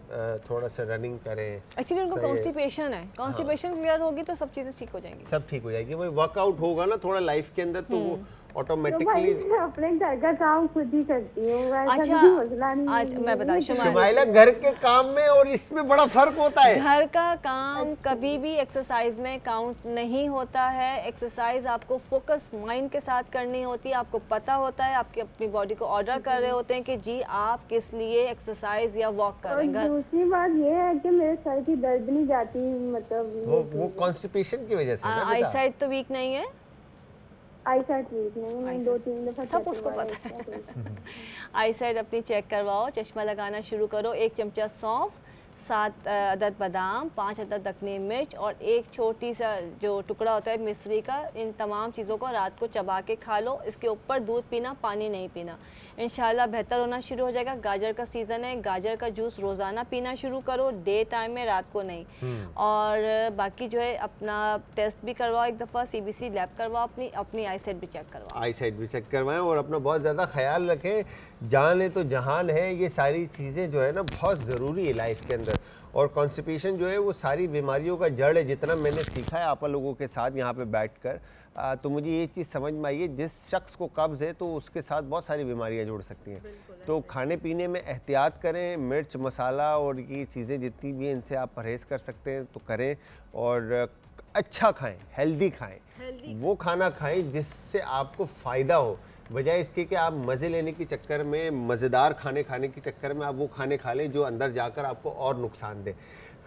थोड़ा सा रनिंग करें। एक्चुअली उनको कॉन्स्टिपेशन है, कॉन्स्टिपेशन क्लियर होगी तो सब चीज़ें ठीक हो जाएंगी। सब ठीक हो जाएगी। वही वर्कआउट होगा ना थोड़ा लाइफ के अंदर, तो वो ऑटोमेटिकली मैं अपने घर का काम खुद ही करती हूँ, ऐसा अच्छा, कोई मसला नहीं आज मैं बता शुमाइला घर के काम में और इसमें बड़ा फर्क होता है। घर का काम कभी भी एक्सरसाइज में काउंट नहीं होता है। एक्सरसाइज आपको फोकस माइंड के साथ करनी होती है। आपको पता होता है, आपकी अपनी बॉडी को ऑर्डर कर रहे होते हैं कि जी आप किस लिए एक्सरसाइज या वॉक कर रहे हैं। और दूसरी बात ये है कि मेरे सर की दर्द नहीं जाती, मतलब वो कॉन्स्टिपेशन की वजह से ना आई बेटा। साइड तो वीक नहीं है, आई साइड वीक नहीं, मैं 2-3 दफा सब उसको पता है। आई साइड अपनी चेक करवाओ, चश्मा लगाना शुरू करो। 1 चमचा सौंफ, 7 अदद बादाम, 5 अदद दखनी मिर्च और एक छोटी सा जो टुकड़ा होता है मिश्री का, इन तमाम चीज़ों को रात को चबा के खा लो। इसके ऊपर दूध पीना, पानी नहीं पीना। इंशाल्लाह बेहतर होना शुरू हो जाएगा। गाजर का सीज़न है, गाजर का जूस रोज़ाना पीना शुरू करो, डे टाइम में, रात को नहीं। और बाकी जो है अपना टेस्ट भी करवाओ, एक दफ़ा CBC लैब करवाओ, अपनी आई साइड भी चेक करवाओ। आई साइड भी चेक करवाएं और अपना बहुत ज़्यादा ख्याल रखें। जान है तो जहान है, ये सारी चीज़ें जो है ना बहुत ज़रूरी है लाइफ के अंदर। और कॉन्स्टिपेशन जो है वो सारी बीमारियों का जड़ है। जितना मैंने सीखा है आप लोगों के साथ यहाँ पे बैठकर, तो मुझे ये चीज़ समझ में आई है, जिस शख्स को कब्ज़ है तो उसके साथ बहुत सारी बीमारियाँ जुड़ सकती हैं। तो खाने पीने में एहतियात करें, मिर्च मसाला और ये चीज़ें जितनी भी इनसे आप परहेज़ कर सकते हैं तो करें। और अच्छा खाएं, हेल्दी खाएं, वो खाना खाएं जिससे आपको फ़ायदा हो, बजाय इसके कि आप मज़े लेने के चक्कर में, मज़ेदार खाने के चक्कर में आप वो खाने खा लें जो अंदर जाकर आपको और नुकसान दे।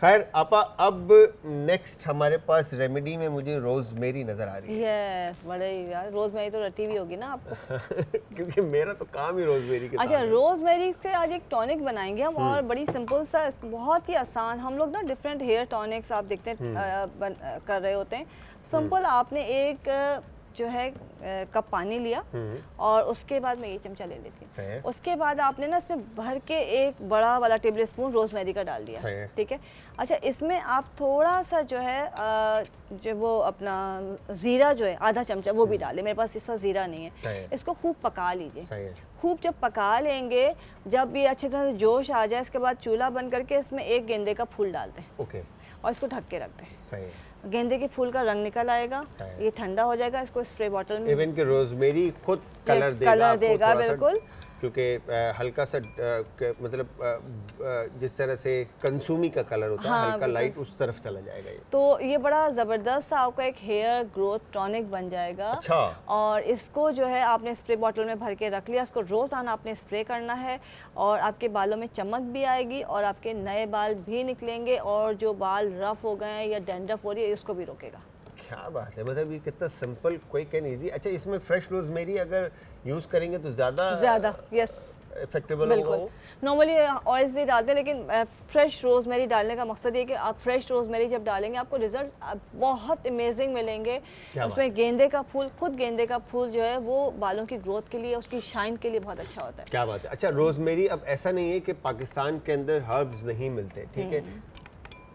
खैर आपा, अब नेक्स्ट हमारे पास रेमेडी में मुझे रोज़मेरी नज़र आ रही है। यस, बड़े यार, रोज़मेरी तो रटी भी होगी ना आपको। क्योंकि मेरा तो काम ही रोज़मेरी के साथ अच्छा, है। रोज़मेरी से आज एक टॉनिक बनाएंगे हम, और बड़ी सिंपल सा, बहुत ही आसान। हम लोग ना डिफरेंट हेयर टॉनिक्स आप देखते हैं कर रहे होते हैं। सिंपल आपने एक जो है कप पानी लिया और उसके बाद मैं ये चमचा ले लेती हूँ। उसके बाद आपने ना इसमें भर के एक बड़ा वाला टेबल स्पून रोज़मेरी का डाल दिया, ठीक है। अच्छा, इसमें आप थोड़ा सा जो है जो वो अपना ज़ीरा जो है आधा चमचा वो भी डालें। मेरे पास इस पर ज़ीरा नहीं है। इसको खूब पका लीजिए। खूब जब पका लेंगे, जब ये अच्छी तरह से जोश आ जाए, इसके बाद चूल्हा बंद करके इसमें एक गेंदे का फूल डाल दें। ओके। और इसको ढक के रख दें। सही है। गेंदे के फूल का रंग निकल आएगा, ये ठंडा हो जाएगा। इसको स्प्रे बॉटल में, इवन कि रोज़मेरी खुद कलर देगा बिल्कुल, क्योंकि हल्का सा मतलब जिस तरह से कंसूमी का कलर होता है, हल्का लाइट, उस तरफ चला जाएगा ये। तो ये बड़ा ज़बरदस्त सा आपका एक हेयर ग्रोथ टॉनिक बन जाएगा। अच्छा। और इसको जो है आपने स्प्रे बॉटल में भर के रख लिया। इसको रोज़ाना आपने स्प्रे करना है और आपके बालों में चमक भी आएगी और आपके नए बाल भी निकलेंगे, और जो बाल रफ हो गए हैं या डैंड्रफ हो रही है इसको भी रोकेगा। क्या बात है, मतलब ये कितना सिंपल, क्विक एंड इजी। अच्छा, इसमें फ्रेश रोज़मेरी अगर यूज़ करेंगे तो ज़्यादा यस इफेक्टिबल बिल्कुल। होगा। नॉर्मली ऑयल्स भी डालते हैं, लेकिन फ्रेश रोज़मेरी डालने का मकसद ये है कि आप फ्रेश रोज़मेरी जब डालेंगे आपको रिजल्ट बहुत अमेजिंग मिलेंगे। उसमें गेंदे का फूल, खुद गेंदे का फूल जो है वो बालों की ग्रोथ के लिए, उसकी शाइन के लिए बहुत अच्छा होता है। क्या बात है। अच्छा, रोज़मेरी, अब ऐसा नहीं है कि पाकिस्तान के अंदर हर्ब्स नहीं मिलते, ठीक है।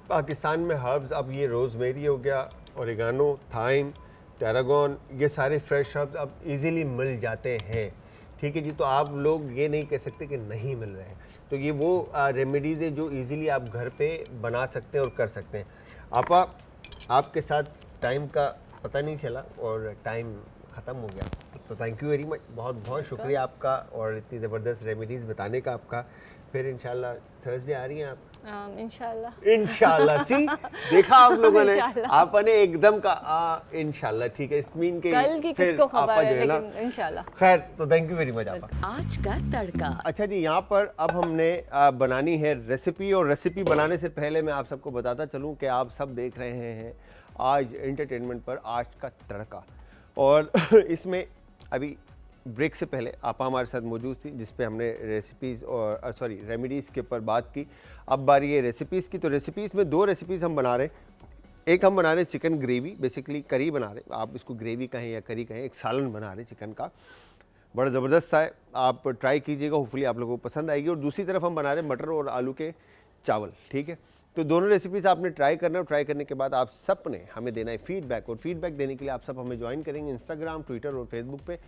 पाकिस्तान में हर्ब्स, अब ये रोज़मेरी हो गया, ओरिगानो, थाइम, टैरागोन, ये सारे फ्रेश हर्ब्स अब इजीली मिल जाते हैं, ठीक है जी। तो आप लोग ये नहीं कह सकते कि नहीं मिल रहे हैं। तो ये वो रेमेडीज़ है जो इजीली आप घर पे बना सकते हैं और कर सकते हैं। आपा, आपके साथ टाइम का पता नहीं चला और टाइम ख़त्म हो गया, तो थैंक यू वेरी मच, बहुत बहुत शुक्रिया आपका और इतनी ज़बरदस्त रेमेडीज़ बताने का आपका। फिर इंशाल्लाह थर्सडे आ रही हैं आप? इंशाल्लाह सी देखा आप लोगों ने, आपने एकदम का इंशाल्लाह, ठीक है। इस मीन के कल की किसको खबर है, लेकिन इंशाल्लाह। खैर, तो थैंक यू वेरी मच आपका। आज का तड़का। अच्छा जी, यहाँ पर अब हमने बनानी है रेसिपी, और रेसिपी बनाने से पहले मैं आप सबको बताता चलूँ कि आप सब देख रहे हैं आज एंटरटेनमेंट पर आज का तड़का, और इसमें अभी ब्रेक से पहले आपा हमारे साथ मौजूद थी, जिस पे हमने रेसिपीज़ और रेमेडीज़ के ऊपर बात की। अब बारी है रेसिपीज़ की। तो रेसिपीज़ में 2 रेसिपीज़ हम बना रहे हैं। एक हम बना रहे हैं चिकन ग्रेवी, बेसिकली करी बना रहे हैं, आप इसको ग्रेवी कहें या करी कहें। एक सालन बना रहे हैं चिकन का, बड़ा ज़बरदस्त सा है, आप ट्राई कीजिएगा, होपफुली आप लोगों को पसंद आएगी। और दूसरी तरफ हम बना रहे हैं मटर और आलू के चावल, ठीक है। तो दोनों रेसिपीज़ आपने ट्राई करना है, और ट्राई करने के बाद आप सब ने हमें देना है फीडबैक, और फीडबैक देने के लिए आप सब हमें ज्वाइन करेंगे इंस्टाग्राम, ट्विटर और फेसबुक पे।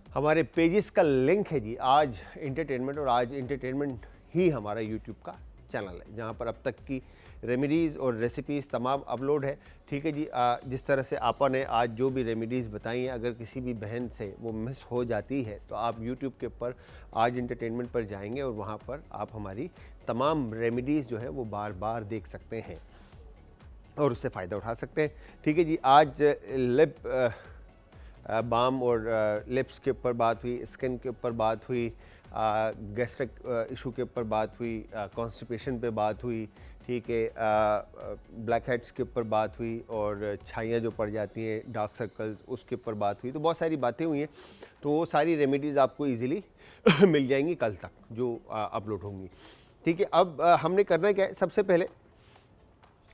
हमारे पेजेस का लिंक है जी आज एंटरटेनमेंट, और आज एंटरटेनमेंट ही हमारा यूट्यूब का चैनल है, जहाँ पर अब तक की रेमेडीज़ और रेसिपीज़ तमाम अपलोड है। ठीक है जी, जिस तरह से आपा ने आज जो भी रेमेडीज़ बताई हैं, अगर किसी भी बहन से वो मिस हो जाती है तो आप यूट्यूब के ऊपर आज एंटरटेनमेंट पर जाएंगे और वहाँ पर आप हमारी तमाम रेमेडीज़ जो है वो बार बार देख सकते हैं और उससे फ़ायदा उठा सकते हैं। ठीक है जी, आज लिप बाम और लिप्स के ऊपर बात हुई, स्किन के ऊपर बात हुई, गैस्ट्रिक इशू के ऊपर बात हुई, कॉन्स्टिपेशन पे बात हुई, ठीक है, ब्लैक हेड्स के ऊपर बात हुई और छाइयाँ जो पड़ जाती हैं, डार्क सर्कल्स, उसके ऊपर बात हुई। तो बहुत सारी बातें हुई हैं, तो वो सारी रेमेडीज़ आपको इजीली मिल जाएंगी कल तक जो अपलोड होंगी। ठीक है, अब हमने करना क्या है, सबसे पहले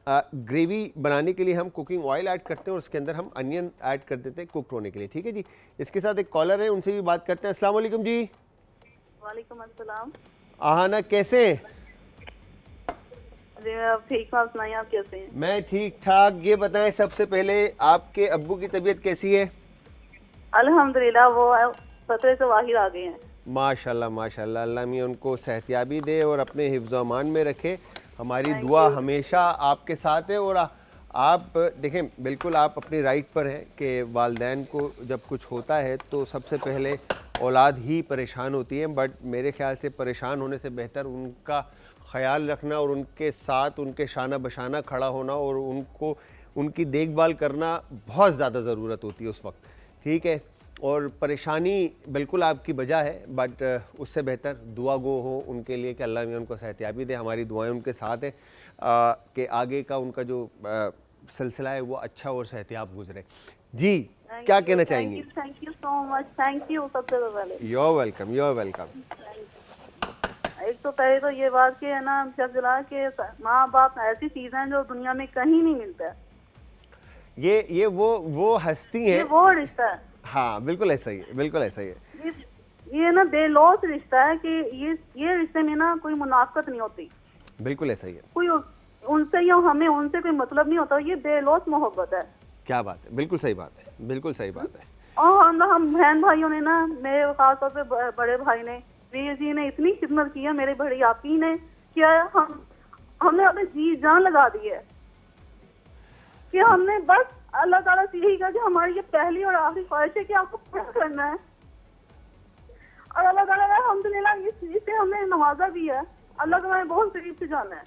ग्रेवी बनाने के लिए हम कुकिंग ऑयल ऐड करते हैं और उसके अंदर हम अनियन ऐड कर देते हैं कुकड होने के लिए। ठीक है जी, इसके साथ एक कॉलर है, उनसे भी बात करते हैं। अस्सलाम वालेकुम जी। वालेकुम अस्सलाम। आहाना कैसे हैं? ठीक, आप सुनाइए, आप कैसे हैं? मैं ठीक ठाक। ये बताएं सबसे पहले आपके अब्बू की तबीयत कैसी है? अल्हम्दुलिल्लाह, वो खतरे से बाहर आ गए हैं। माशाल्लाह माशाल्लाह, अल्लाह मियां उनको सेहतियाबी दे और अपने हिफ्ज़ व अमान में रखे। हमारी दुआ हमेशा आपके साथ है। और आप देखें, बिल्कुल आप अपनी राइट पर हैं कि वालिदैन को जब कुछ होता है तो सबसे पहले औलाद ही परेशान होती है, बट मेरे ख्याल से परेशान होने से बेहतर उनका ख़याल रखना और उनके साथ उनके शाना बशाना खड़ा होना और उनको उनकी देखभाल करना बहुत ज़्यादा ज़रूरत होती है उस वक्त। ठीक है, और परेशानी बिल्कुल आपकी वजह है, बट उससे बेहतर दुआ गो हो उनके लिए कि अल्लाह मियां उनको सेहतियाबी दे। हमारी दुआएं उनके साथ हैं कि आगे का उनका जो सिलसिला है वो अच्छा और सेहतियाब गुजरे। जी, क्या कहना चाहेंगी? Thank you so much, thank you. सबसे पहले यू वेलकम, यू वेलकम। एक तो पहले तो ये बात कि है ना, जब जला के माँ बाप ऐसी चीज है जो दुनिया में कहीं नहीं मिलता है। ये वो हस्ती है, ये वो रिश्ता है। हाँ बिल्कुल ऐसा ही है, बिल्कुल ऐसा ही है। ये ना बेलौस रिश्ता है कि ये रिश्ते में ना कोई मुनाफकत नहीं होती। बिल्कुल ऐसा ही है। कोई उनसे या हमें उनसे कोई मतलब नहीं होता। ये बेलौस मोहब्बत है। क्या बात है, बिल्कुल सही बात है, बिल्कुल सही बात है। और हम बहन भाइयों ने ना, मेरे खास तौर पे बड़े भाई ने, वीर जी ने इतनी खिदमत की है, मेरे बड़ी आपी ने किया है। हमने अपने जी जान लगा दी है कि हमने बस अल्लाह ताला से यही कहा कि हमारी ये पहली और आखिरी ख्वाहिश है कि आपको पूरा करना है। और अल्लाह ताला ने अल्हम्दुलिल्लाह इस चीज से हमें नवाजा भी है। अल्लाह ताला ने बहुत करीब से जाना है।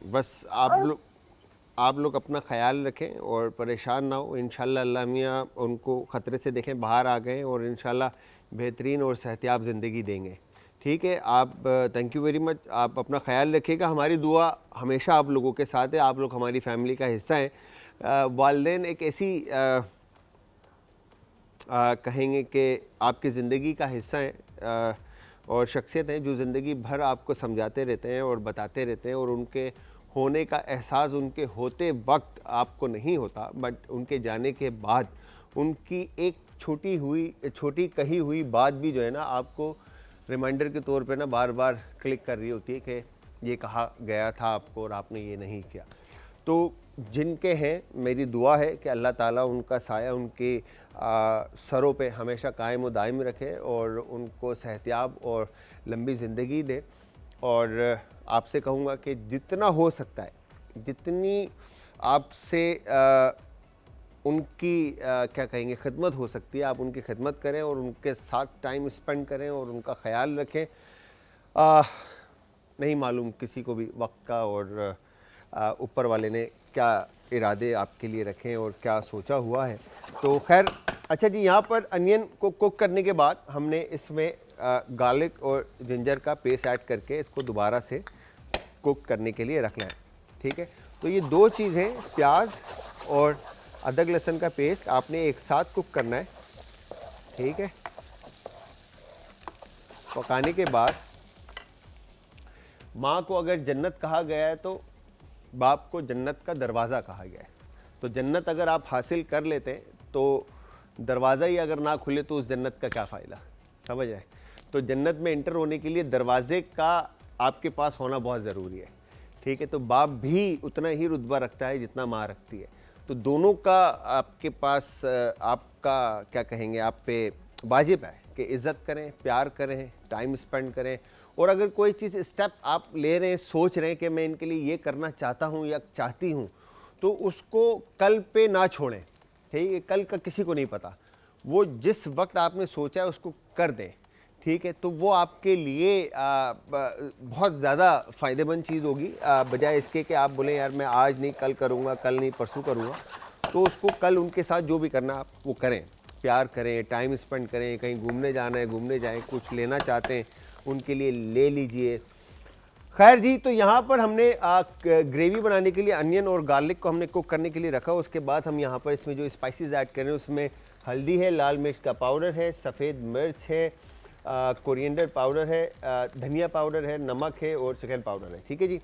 बस आप लोग अपना ख्याल रखें और परेशान ना हो। इंशाल्लाह अल्लाह मियां उनको ख़तरे से देखें बाहर आ गए और इंशाल्लाह बेहतरीन और सेहतियाब ज़िंदगी देंगे। ठीक है, आप थैंक यू वेरी मच। आप अपना ख्याल रखिएगा, हमारी दुआ हमेशा आप लोगों के साथ है। आप लोग हमारी फैमिली का हिस्सा हैं। वालिदैन एक ऐसी कहेंगे कि आपकी ज़िंदगी का हिस्सा है और शख्सियत है जो ज़िंदगी भर आपको समझाते रहते हैं और बताते रहते हैं और उनके होने का एहसास उनके होते वक्त आपको नहीं होता, बट उनके जाने के बाद उनकी एक छोटी कही हुई बात भी जो है ना आपको रिमाइंडर के तौर पे ना बार बार क्लिक कर रही होती है कि ये कहा गया था आपको और आपने ये नहीं किया। तो जिनके हैं, मेरी दुआ है कि अल्लाह ताला उनका साया उनके सरों पे हमेशा कायम व दायम रखे और उनको सेहतियाब और लंबी ज़िंदगी दे। और आपसे कहूँगा कि जितना हो सकता है, जितनी आपसे उनकी क्या कहेंगे खिदमत हो सकती है, आप उनकी खिदमत करें और उनके साथ टाइम स्पेंड करें और उनका ख्याल रखें। नहीं मालूम किसी को भी वक्त का और ऊपर वाले ने क्या इरादे आपके लिए रखें और क्या सोचा हुआ है। तो खैर, अच्छा जी, यहाँ पर अनियन को कुक करने के बाद हमने इसमें गार्लिक और जिंजर का पेस्ट ऐड करके इसको दोबारा से कुक करने के लिए रखना है। ठीक है, तो ये दो चीज़ें, प्याज और अदरक लहसुन का पेस्ट आपने एक साथ कुक करना है। ठीक है, पकाने के बाद माँ को अगर जन्नत कहा गया है तो बाप को जन्नत का दरवाज़ा कहा गया है। तो जन्नत अगर आप हासिल कर लेते हैं तो दरवाज़ा ही अगर ना खुले तो उस जन्नत का क्या फ़ायदा, समझ रहे हैं। तो जन्नत में इंटर होने के लिए दरवाज़े का आपके पास होना बहुत ज़रूरी है। ठीक है, तो बाप भी उतना ही रुतबा रखता है जितना माँ रखती है। तो दोनों का आपके पास आपका क्या कहेंगे, आप पे वाजिब है कि इज़्ज़त करें, प्यार करें, टाइम स्पेंड करें और अगर कोई चीज़ स्टेप आप ले रहे हैं, सोच रहे हैं कि मैं इनके लिए ये करना चाहता हूँ या चाहती हूँ, तो उसको कल पे ना छोड़ें, ठीक है। कल का किसी को नहीं पता, वो जिस वक्त आपने सोचा है उसको कर दें, ठीक है। तो वो आपके लिए बहुत ज़्यादा फ़ायदेमंद चीज़ होगी, बजाय इसके कि आप बोलें यार मैं आज नहीं कल करूँगा, कल नहीं परसों करूँगा। तो उसको कल उनके साथ जो भी करना आप वो करें, प्यार करें, टाइम स्पेंड करें, कहीं घूमने जाना है घूमने जाएं, कुछ लेना चाहते हैं उनके लिए ले लीजिए। खैर जी, तो यहाँ पर हमने ग्रेवी बनाने के लिए अनियन और गार्लिक को हमने कुक करने के लिए रखा। उसके बाद हम यहाँ पर इसमें जो स्पाइसेस ऐड कर रहे हैं उसमें हल्दी है, लाल मिर्च का पाउडर है, सफ़ेद मिर्च है, कोरिएंडर पाउडर है, धनिया पाउडर है, नमक है और चिकन पाउडर है, ठीक है जी।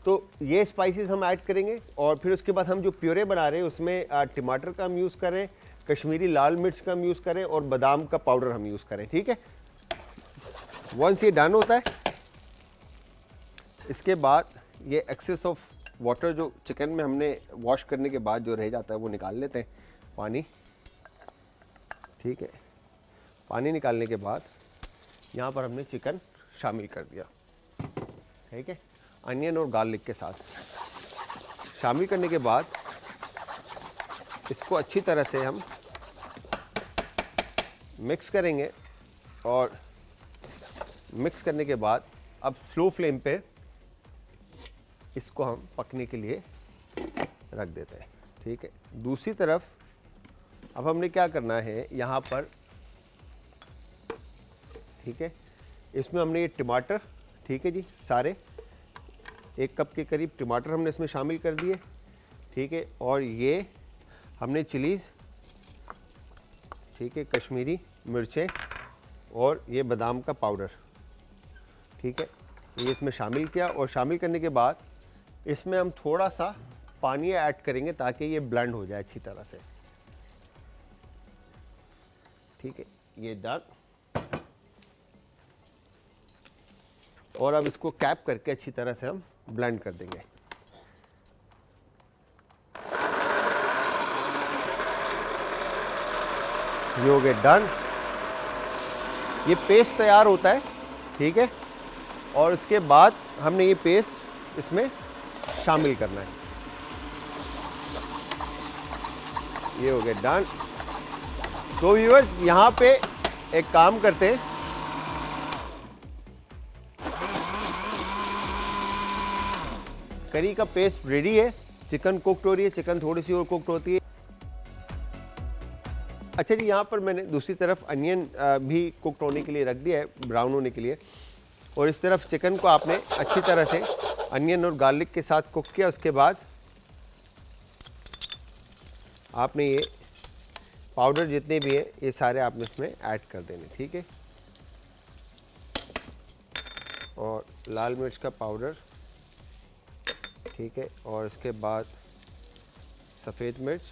तो ये स्पाइसेस हम ऐड करेंगे और फिर उसके बाद हम जो प्योरे बना रहे हैं उसमें टमाटर का हम यूज़ करें, कश्मीरी लाल मिर्च का हम यूज़ करें और बादाम का पाउडर हम यूज़ करें, ठीक है। वंस ये डन होता है, इसके बाद ये एक्सेस ऑफ वाटर जो चिकन में हमने वॉश करने के बाद जो रह जाता है वो निकाल लेते हैं, पानी, ठीक है। पानी निकालने के बाद यहाँ पर हमने चिकन शामिल कर दिया, ठीक है, अनियन और गार्लिक के साथ। शामिल करने के बाद इसको अच्छी तरह से हम मिक्स करेंगे और मिक्स करने के बाद अब स्लो फ्लेम पे इसको हम पकने के लिए रख देते हैं, ठीक है। दूसरी तरफ अब हमने क्या करना है यहाँ पर, ठीक है, इसमें हमने ये टमाटर, ठीक है जी, सारे 1 कप के करीब टमाटर हमने इसमें शामिल कर दिए, ठीक है। और ये हमने चिलीज़, ठीक है, कश्मीरी मिर्चें और ये बादाम का पाउडर, ठीक है, ये इसमें शामिल किया। और शामिल करने के बाद इसमें हम थोड़ा सा पानी ऐड करेंगे ताकि ये ब्लेंड हो जाए अच्छी तरह से, ठीक है। ये डन। और अब इसको कैप करके अच्छी तरह से हम ब्लेंड कर देंगे। ये हो गया डन। ये पेस्ट तैयार होता है, ठीक है। और इसके बाद हमने ये पेस्ट इसमें शामिल करना है। ये हो गया डन। तो व्यूअर्स यहाँ पे एक काम करते हैं, करी का पेस्ट रेडी है, चिकन कुक्ड हो रही है, चिकन थोड़ी सी और कुक्ड होती है। अच्छा जी, यहाँ पर मैंने दूसरी तरफ अनियन भी कुक्ड होने के लिए रख दिया है, ब्राउन होने के लिए। और इस तरफ चिकन को आपने अच्छी तरह से अनियन और गार्लिक के साथ कुक किया। उसके बाद आपने ये पाउडर जितने भी हैं ये सारे आपने इसमें ऐड कर देने, ठीक है। और लाल मिर्च का पाउडर, ठीक है। और इसके बाद सफ़ेद मिर्च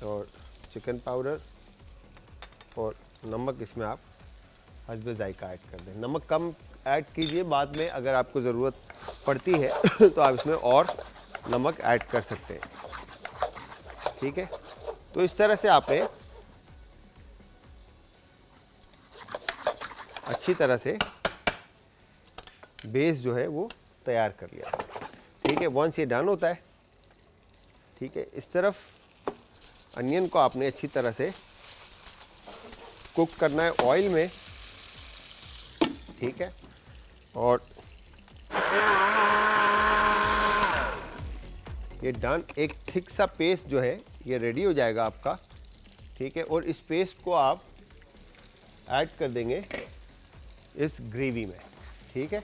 और चिकन पाउडर और नमक इसमें आप हस्बे जायका ऐड कर दें। नमक कम ऐड कीजिए, बाद में अगर आपको ज़रूरत पड़ती है तो आप इसमें और नमक ऐड कर सकते हैं, ठीक है। तो इस तरह से आपने अच्छी तरह से बेस जो है वो तैयार कर लिया, ठीक है। वंस ये डन होता है, ठीक है, इस तरफ अनियन को आपने अच्छी तरह से कुक करना है ऑयल में, ठीक है। और ये डन, एक थिक सा पेस्ट जो है ये रेडी हो जाएगा आपका, ठीक है। और इस पेस्ट को आप ऐड कर देंगे इस ग्रेवी में, ठीक है।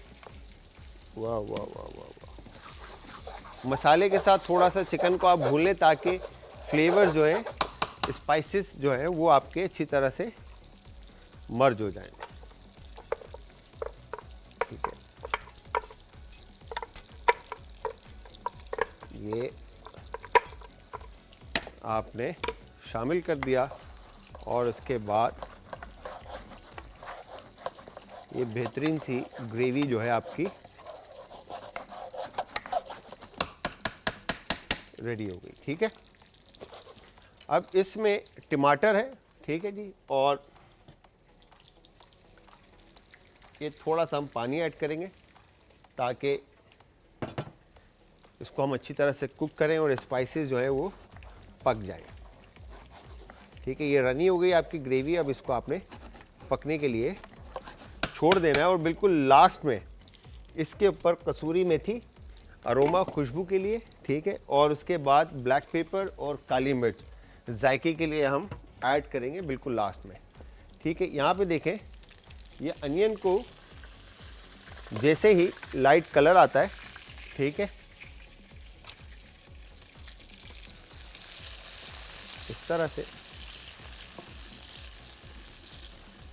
वाह वाह वाह वाह वाह। मसाले के साथ थोड़ा सा चिकन को आप भून लें ताकि फ्लेवर जो है, स्पाइसेस जो है वो आपके अच्छी तरह से मर्ज हो जाएं, ठीक है। ये आपने शामिल कर दिया और उसके बाद ये बेहतरीन सी ग्रेवी जो है आपकी रेडी हो गई, ठीक है। अब इसमें टमाटर है, ठीक है जी, और ये थोड़ा सा हम पानी ऐड करेंगे ताकि इसको हम अच्छी तरह से कुक करें और स्पाइसेस जो है वो पक जाए। ठीक है, ये रनी हो गई आपकी ग्रेवी। अब इसको आपने पकने के लिए छोड़ देना है और बिल्कुल लास्ट में इसके ऊपर कसूरी मेथी अरोमा खुशबू के लिए, ठीक है, और उसके बाद ब्लैक पेपर और काली मिर्च जायके के लिए हम ऐड करेंगे बिल्कुल लास्ट में। ठीक है, यहाँ पे देखें ये अनियन को जैसे ही लाइट कलर आता है, ठीक है, इस तरह से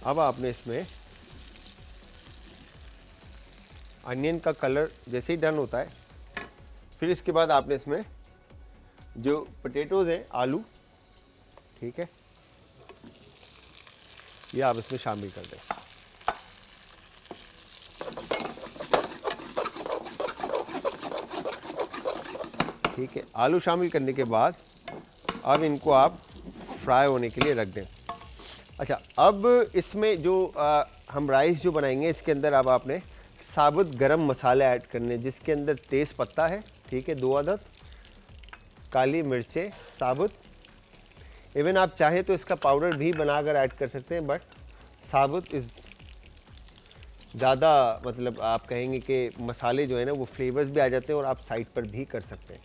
अब आपने इसमें अनियन का कलर जैसे ही डन होता है, फिर इसके बाद आपने इसमें जो पोटैटोज़ हैं, आलू, ठीक है, ये आप इसमें शामिल कर दें। ठीक है, आलू शामिल करने के बाद अब इनको आप फ्राई होने के लिए रख दें। अच्छा, अब इसमें जो हम राइस जो बनाएंगे इसके अंदर अब आपने साबुत गरम मसाले ऐड करने, जिसके अंदर तेज़ पत्ता है, ठीक है, 2 अदद, काली मिर्चें साबुत, इवन आप चाहें तो इसका पाउडर भी बनाकर ऐड कर सकते हैं, बट साबुत इज़ ज़्यादा, मतलब आप कहेंगे कि मसाले जो है ना वो फ्लेवर्स भी आ जाते हैं और आप साइड पर भी कर सकते हैं।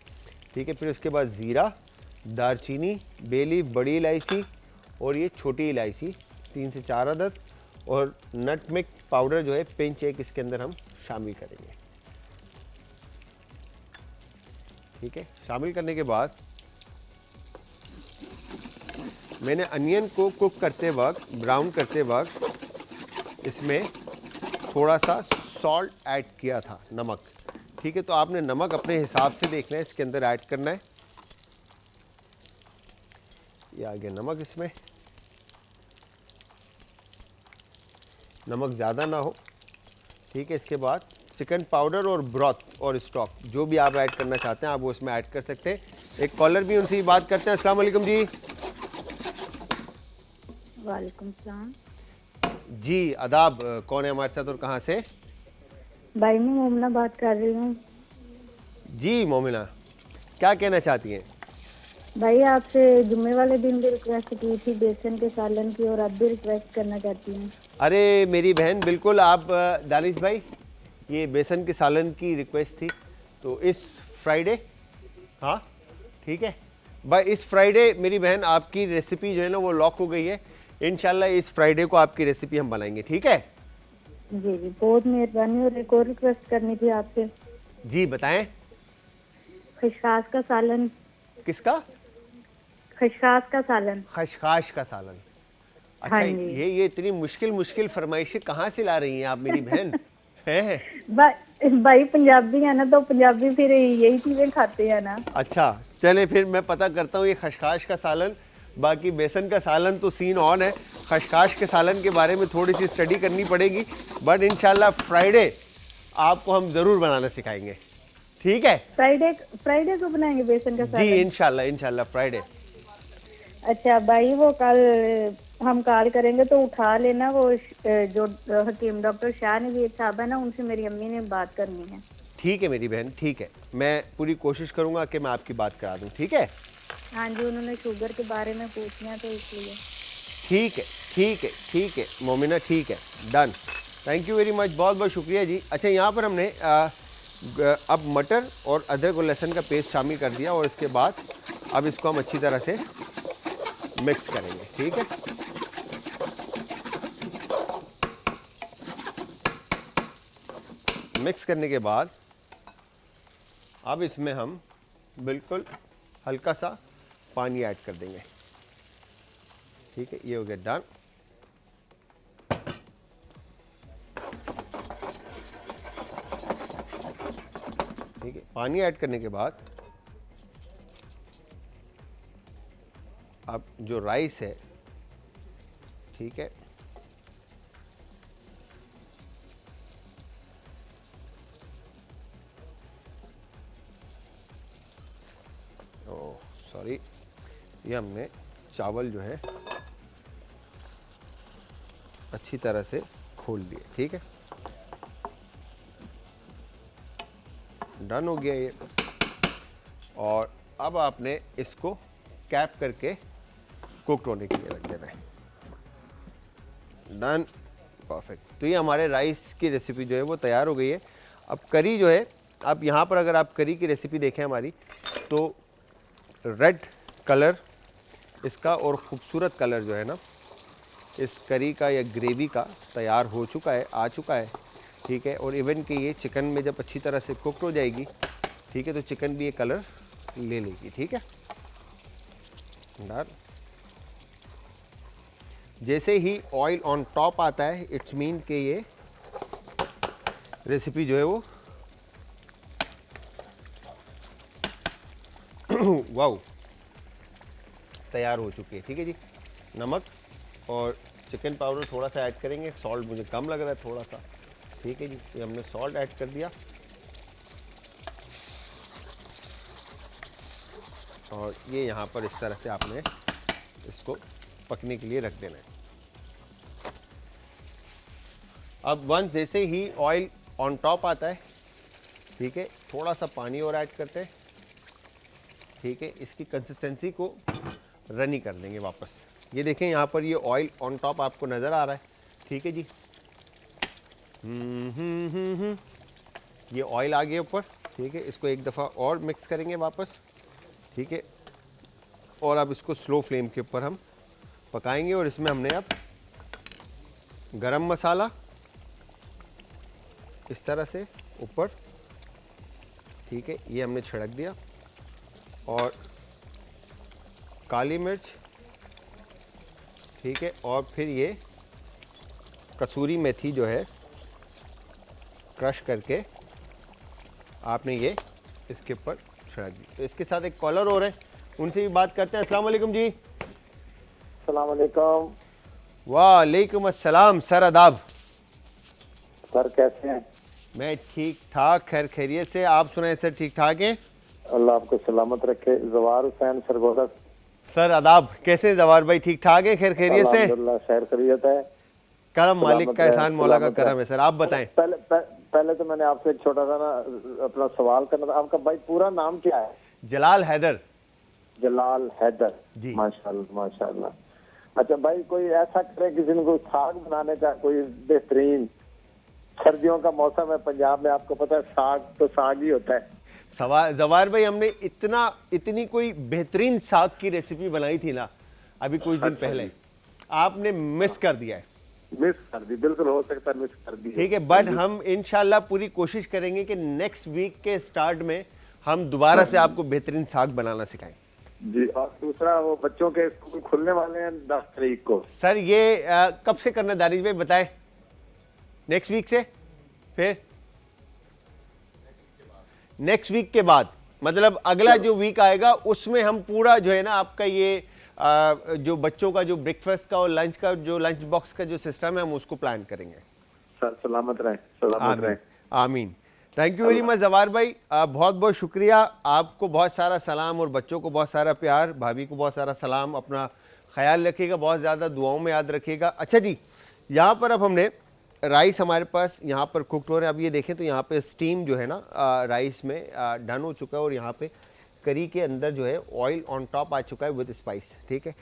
ठीक है, फिर उसके बाद ज़ीरा, दालचीनी, बे लीफ, बड़ी इलायची और ये छोटी इलायची 3 से 4 अदद, और नटमेग पाउडर जो है पिंच एक इसके अंदर हम शामिल करेंगे। ठीक है, शामिल करने के बाद मैंने अनियन को कुक करते वक्त, ब्राउन करते वक्त इसमें थोड़ा सा सॉल्ट ऐड किया था, नमक। ठीक है, तो आपने नमक अपने हिसाब से देखना है, इसके अंदर ऐड करना है। ये आ गया नमक, इसमें नमक ज़्यादा ना हो। ठीक है, इसके बाद चिकन पाउडर और ब्रॉथ और स्टॉक जो भी आप ऐड करना चाहते हैं आप वो इसमें ऐड कर सकते हैं। एक कॉलर भी, उनसे ही बात करते हैं। अस्सलाम वालेकुम जी। वालेकुम सलाम जी, आदाब। कौन है हमारे साथ और कहाँ से? भाई, मैं मोमिना बात कर रही हूँ। जी मोमिना, क्या कहना चाहती हैं? भाई, आपसे जुम्मे वाले दिन भी रिक्वेस्ट की थी बेसन के सालन की, और अब भी रिक्वेस्ट करना चाहती हूँ। अरे मेरी बहन, बिल्कुल आप दानिश भाई, ये बेसन के सालन की रिक्वेस्ट थी, तो इस फ्राइडे, हाँ ठीक है भाई, इस फ्राइडे मेरी बहन आपकी रेसिपी जो है ना वो लॉक हो गई है। इंशाल्लाह इस फ्राइडे को आपकी रेसिपी हम बनाएंगे। ठीक है जी जी, बहुत मेहरबानी। और एक और रिक्वेस्ट करनी थी आपसे। जी बताएं। खशखाश का सालन। किसका? खशखाश का सालन। खशखाश का सालन। अच्छा, हाँ जी। ये इतनी मुश्किल फरमाइशें कहाँ से ला रही हैं आप मेरी बहन? है भाई पंजाबी है ना, तो पंजाबी फिर यही चीजें खाते हैं ना। अच्छा, चले फिर मैं पता करता हूँ ये खशखाश का सालन। बाकी बेसन का सालन तो सीन ऑन है, खशखाश के सालन के बारे में थोड़ी सी स्टडी करनी पड़ेगी, बट इंशाल्लाह फ्राइडे आपको हम ज़रूर बनाना सिखाएंगे। ठीक है, फ्राइडे को बनाएंगे बेसन का सालन? जी इंशाल्लाह फ्राइडे। अच्छा भाई, वो कल हम कॉल करेंगे तो उठा लेना। वो जो हकीम डॉक्टर शाह नवीर साहब है ना, उनसे मेरी अम्मी ने बात करनी है। ठीक है मेरी बहन, ठीक है, मैं पूरी कोशिश करूँगा कि मैं आपकी बात करा दूँ। ठीक है? हाँ जी, उन्होंने शुगर के बारे में पूछना तो इसलिए। ठीक है मोमिना, ठीक है, done. Thank you very much, बहुत बहुत शुक्रिया जी। अच्छा, यहाँ पर हमने अब मटर और अदरक और लहसुन का पेस्ट शामिल कर दिया, और इसके बाद अब इसको हम अच्छी तरह से मिक्स करेंगे। ठीक है, मिक्स करने के बाद अब इसमें हम बिल्कुल हल्का सा पानी ऐड कर देंगे। ठीक है, ये हो गया डन। ठीक है, पानी ऐड करने के बाद अब जो राइस है, ठीक है, सॉरी, ये हमने चावल जो है अच्छी तरह से खोल लिए। ठीक है, डन हो गया ये। और अब आपने इसको कैप करके कुक होने के लिए रख देना है। Done, perfect. तो ये हमारे राइस की रेसिपी जो है वो तैयार हो गई है। अब करी जो है, अब यहाँ पर अगर आप करी की रेसिपी देखें हमारी, तो रेड कलर इसका और ख़ूबसूरत कलर जो है ना इस करी का या ग्रेवी का तैयार हो चुका है, आ चुका है, ठीक है। और इवन कि ये चिकन में जब अच्छी तरह से कुक हो जाएगी, ठीक है, तो चिकन भी ये कलर ले लेगी, ठीक है। डन। जैसे ही ऑयल ऑन टॉप आता है, इट्स मीन कि ये रेसिपी जो है वो वाओ तैयार हो चुकी है, ठीक है जी। नमक और चिकन पाउडर थोड़ा सा ऐड करेंगे, सॉल्ट मुझे कम लग रहा है थोड़ा सा, ठीक है जी। ये हमने सॉल्ट ऐड कर दिया और ये यहाँ पर इस तरह से आपने इसको पकने के लिए रख देना है। अब वंस जैसे ही ऑयल ऑन टॉप आता है, ठीक है, थोड़ा सा पानी और ऐड करते हैं, ठीक है। इसकी कंसिस्टेंसी को रनी कर देंगे वापस। ये देखें यहाँ पर ये ऑयल ऑन टॉप आपको नज़र आ रहा है, ठीक है जी। ये ऑयल आ गया ऊपर, ठीक है। इसको एक दफ़ा और मिक्स करेंगे वापस, ठीक है। और अब इसको स्लो फ्लेम के ऊपर हम पकाएंगे और इसमें हमने अब गरम मसाला इस तरह से ऊपर, ठीक है, ये हमने छिड़क दिया और काली मिर्च, ठीक है। और फिर ये कसूरी मेथी जो है क्रश करके आपने ये इसके ऊपर छिड़क दी। तो इसके साथ एक कॉलर और है, उनसे भी बात करते हैं। अस्सलाम वालेकुम जी। अस्सलाम वालेकुम। वालेकुम अस्सलाम। सर आदाब। सर कैसे हैं? मैं ठीक ठाक, खैर खैरियत से। आप सुनाएं सर, ठीक ठाक हैं? अल्लाह आपको सलामत रखे। जवार हुसैन सरगोदा। सर आदाब, कैसे जवार भाई? ठीक ठाक है, खैर खैरियत से? अल्हम्दुलिल्लाह खैर खैरियत है। करम मालिक का एहसान, मौला का करम है। सर आप बताएं। पहले तो मैंने आपसे एक छोटा सा ना अपना सवाल करना था। आपका भाई पूरा नाम क्या है? जलाल हैदर। जलाल हैदर जी। माशाल्लाह माशाल्लाह। अच्छा भाई, कोई ऐसा करे किसी ने कोई साग बनाने का कोई बेहतरीन, सर्दियों का मौसम है पंजाब में, आपको पता है साग तो साग ही होता है। जवार भाई, हमने इतनी कोई बेहतरीन साग की रेसिपी बनाई थी ना अभी कुछ दिन पहले, आपने मिस कर दिया है। मिस कर दी, बिल्कुल हो सकता है मिस कर दी, ठीक है। बट हम इंशाल्लाह पूरी कोशिश करेंगे कि नेक्स्ट वीक के स्टार्ट में हम दोबारा से आपको बेहतरीन साग बनाना सिखाएं जी। और दूसरा, वो बच्चों के स्कूल खुलने वाले हैं 10 तारीख को। सर ये कब से करना दानिश भाई बताएं? नेक्स्ट वीक से? फिर नेक्स्ट वीक के बाद मतलब अगला जो वीक आएगा उसमें हम पूरा जो है ना आपका ये जो बच्चों का जो ब्रेकफास्ट का और लंच का जो लंच बॉक्स का जो सिस्टम है हम उसको प्लान करेंगे। सर सलामत रहें, सलामत रहें। आमीन। थैंक यू वेरी मच जवार भाई, बहुत बहुत शुक्रिया। आपको बहुत सारा सलाम और बच्चों को बहुत सारा प्यार, भाभी को बहुत सारा सलाम। अपना ख्याल रखिएगा, बहुत ज़्यादा दुआओं में याद रखिएगा। अच्छा जी, यहाँ पर अब हमने राइस हमारे पास यहाँ पर कुकड हो रहे हैं। अब ये देखें तो यहाँ पे स्टीम जो है ना राइस में डन हो चुका है और यहाँ पे करी के अंदर जो है ऑयल ऑन टॉप आ चुका है विद स्पाइस, ठीक है।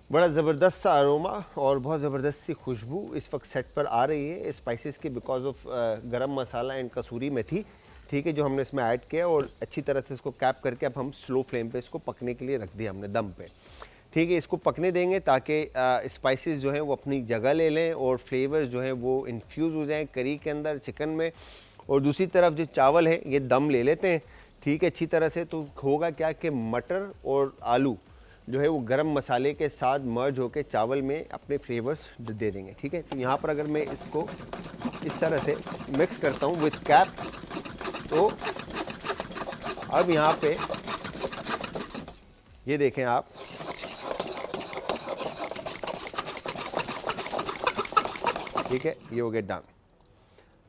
बड़ा ज़बरदस्त सा अरोमा और बहुत ज़बरदस्त सी खुशबू इस वक्त सेट पर आ रही है स्पाइसेस की, बिकॉज ऑफ गरम मसाला एंड कसूरी मेथी, ठीक है, जो हमने इसमें ऐड किया। और अच्छी तरह से इसको कैप करके अब हम स्लो फ्लेम पे इसको पकने के लिए रख दिया हमने दम पे, ठीक है। इसको पकने देंगे ताकि स्पाइसेस जो हैं वो अपनी जगह ले लें और फ्लेवर्स जो हैं वो इन्फ्यूज़ हो जाएं करी के अंदर, चिकन में। और दूसरी तरफ जो चावल है ये दम ले लेते हैं, ठीक है, अच्छी तरह से। तो होगा क्या कि मटर और आलू जो है वो गरम मसाले के साथ मर्ज होकर चावल में अपने फ्लेवर्स दे देंगे, ठीक है। तो यहाँ पर अगर मैं इसको इस तरह से मिक्स करता हूँ विथ कैप, तो अब यहाँ पे ये देखें आप, ठीक है, ये हो गया डन।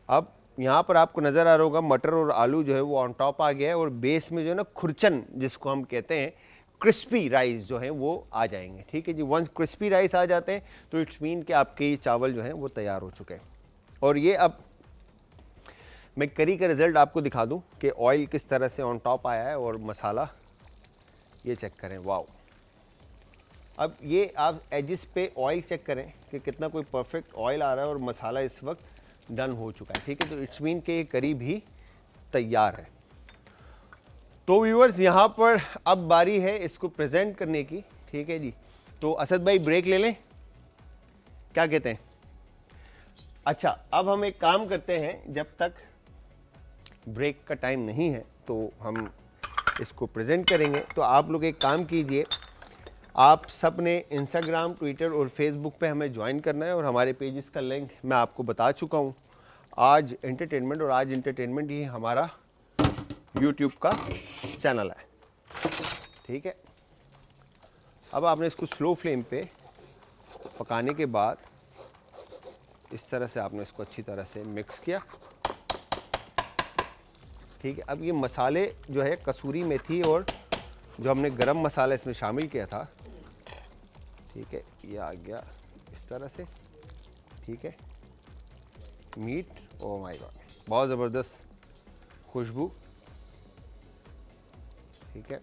अब यहाँ पर आपको नज़र आ रहा होगा मटर और आलू जो है वो ऑन टॉप आ गया है और बेस में जो है ना खुरचन जिसको हम कहते हैं, क्रिस्पी राइस जो है वो आ जाएंगे, ठीक है जी। वंस क्रिस्पी राइस आ जाते हैं तो इट्स मीन कि आपके ये चावल जो हैं वो तैयार हो चुके हैं। और ये अब मैं करी का रिज़ल्ट आपको दिखा दूं कि ऑयल किस तरह से ऑन टॉप आया है और मसाला ये चेक करें, वाओ। अब ये आप एजिस पे ऑयल चेक करें कि कितना कोई परफेक्ट ऑयल आ रहा है और मसाला इस वक्त डन हो चुका है, ठीक है। तो इट्स मीन कि ये करी भी तैयार है। तो व्यूअर्स यहाँ पर अब बारी है इसको प्रेजेंट करने की, ठीक है जी। तो असद भाई ब्रेक ले लें, क्या कहते हैं? अच्छा, अब हम एक काम करते हैं, जब तक ब्रेक का टाइम नहीं है तो हम इसको प्रेजेंट करेंगे। तो आप लोग एक काम कीजिए, आप सब ने इंस्टाग्राम, ट्विटर और फेसबुक पे हमें ज्वाइन करना है और हमारे पेजेस का लिंक मैं आपको बता चुका हूँ। आज एंटरटेनमेंट और आज एंटरटेनमेंट ही हमारा यूट्यूब का चैनल है, ठीक है। अब आपने इसको स्लो फ्लेम पे पकाने के बाद इस तरह से आपने इसको अच्छी तरह से मिक्स किया, ठीक है। अब ये मसाले जो है कसूरी मेथी और जो हमने गरम मसाला इसमें शामिल किया था, ठीक है, ये आ गया इस तरह से, ठीक है। मीट, ओह माय गॉड, बहुत ज़बरदस्त खुशबू, ठीक है।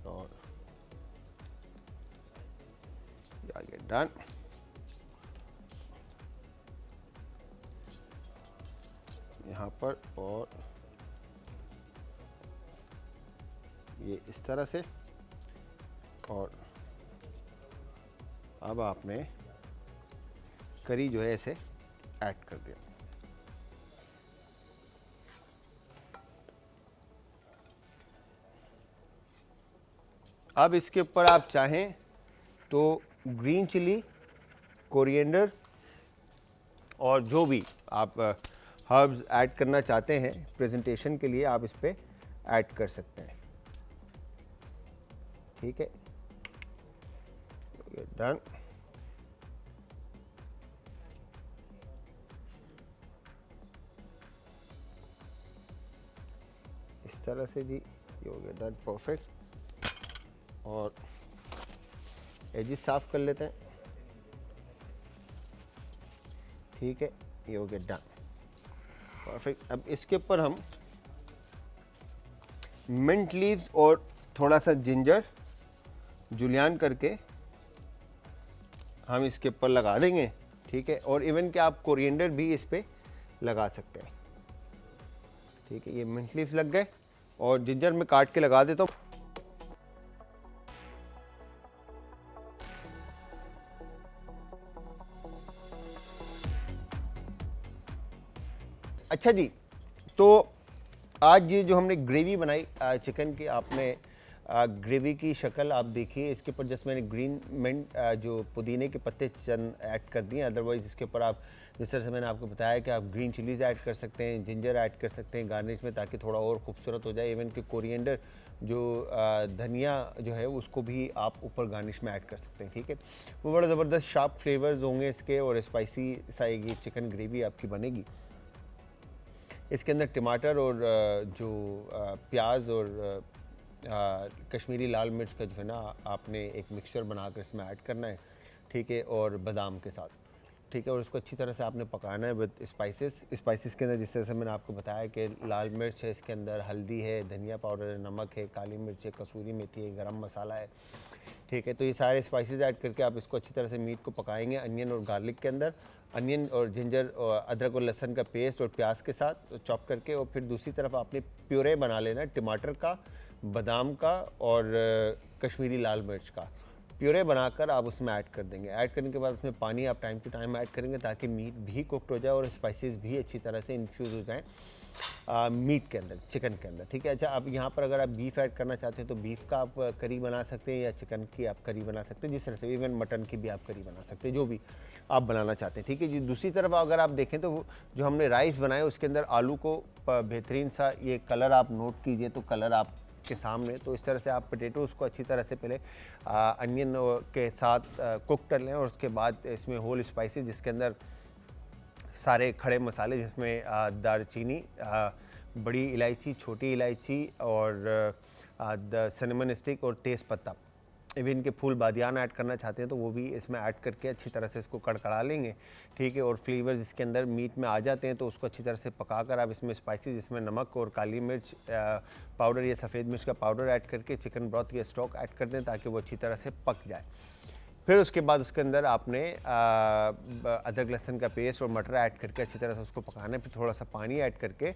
और ये आ गया डन। यहाँ पर और ये इस तरह से, और अब आपने करी जो है इसे ऐड कर दिया। अब इसके ऊपर आप चाहें तो ग्रीन चिली, कोरिएंडर और जो भी आप हर्ब्स ऐड करना चाहते हैं प्रेजेंटेशन के लिए, आप इस पे ऐड कर सकते हैं, ठीक है। डन। इस तरह से जी ये हो गया डन, परफेक्ट। और एजिस साफ कर लेते हैं, ठीक है, ये हो गया डन, परफेक्ट। अब इसके ऊपर हम मिंट लीव्स और थोड़ा सा जिंजर जुलियान करके हम इसके ऊपर लगा देंगे, ठीक है। और इवन कि आप कोरिएंडर भी इस पे लगा सकते हैं, ठीक है। ये मिंट लीव्स लग गए और जिंजर में काट के लगा देता हूँ। अच्छा जी, तो आज ये जो हमने ग्रेवी बनाई चिकन की, आपने ग्रेवी की शक्ल आप देखिए। इसके ऊपर जस्ट मैंने ग्रीन मिंट जो पुदीने के पत्ते चंद ऐड कर दिए। अदरवाइज़ इसके ऊपर आप जिस तरह से मैंने आपको बताया कि आप ग्रीन चिलीज़ ऐड कर सकते हैं, जिंजर ऐड कर सकते हैं गार्निश में, ताकि थोड़ा और खूबसूरत हो जाए। इवन कि कोरिएंडर जो धनिया जो है उसको भी आप ऊपर गार्निश में ऐड कर सकते हैं, ठीक है। वो बड़ा ज़बरदस्त शार्प फ्लेवर्स होंगे इसके और स्पाइसी सा ये चिकन ग्रेवी आपकी बनेगी। इसके अंदर टमाटर और जो प्याज और कश्मीरी लाल मिर्च का जो है ना आपने एक मिक्सचर बनाकर इसमें ऐड करना है, ठीक है, और बादाम के साथ, ठीक है। और उसको अच्छी तरह से आपने पकाना है विद स्पाइसेस के अंदर जिस तरह से मैंने आपको बताया कि लाल मिर्च है, इसके अंदर हल्दी है, धनिया पाउडर है, नमक है, काली मिर्च है, कसूरी मेथी है, गरम मसाला है, ठीक है। तो ये सारे स्पाइसेस ऐड करके आप इसको अच्छी तरह से मीट को पकाएंगे अनियन और गार्लिक के अंदर, अनियन और जिंजर और अदरक और लहसुन का पेस्ट और प्याज के साथ चॉप करके। और फिर दूसरी तरफ आपने प्यूरे बना लेना है टमाटर का, बादाम का और कश्मीरी लाल मिर्च का प्यूरे बनाकर आप उसमें ऐड कर देंगे। ऐड करने के बाद उसमें पानी आप टाइम टू टाइम ऐड करेंगे ताकि मीट भी कुक्ड हो जाए और स्पाइसेस भी अच्छी तरह से इन्फ्यूज़ हो जाएँ मीट के अंदर, चिकन के अंदर, ठीक है। अच्छा, अब यहाँ पर अगर आप बीफ ऐड करना चाहते हैं तो बीफ का आप करी बना सकते हैं या चिकन की आप करी बना सकते हैं, जिस तरह से इवन मटन की भी आप करी बना सकते हैं, जो भी आप बनाना चाहते हैं, ठीक है जी। दूसरी तरफ अगर आप देखें तो जो हमने राइस बनाया उसके अंदर आलू को बेहतरीन सा ये कलर आप नोट कीजिए, तो कलर आप के सामने, तो इस तरह से आप पोटैटोज़ को अच्छी तरह से पहले अनियन के साथ कुक कर लें और उसके बाद इसमें होल स्पाइसेस जिसके अंदर सारे खड़े मसाले जिसमें दालचीनी, बड़ी इलायची, छोटी इलायची और सिनेमन स्टिक और तेज़ पत्ता, इवन के फूल बादियान ऐड करना चाहते हैं तो वो भी इसमें ऐड करके अच्छी तरह से इसको कड़कड़ा लेंगे, ठीक है। और फ्लेवर्स इसके अंदर मीट में आ जाते हैं तो उसको अच्छी तरह से पकाकर आप इसमें स्पाइसेस, इसमें नमक और काली मिर्च पाउडर या सफ़ेद मिर्च का पाउडर ऐड करके चिकन ब्रॉथ या स्टॉक ऐड कर दें ताकि वो अच्छी तरह से पक जाए। फिर उसके बाद उसके अंदर आपने अदरक लहसुन का पेस्ट और मटर ऐड करके अच्छी तरह से उसको पकाना है। फिर थोड़ा सा पानी ऐड करके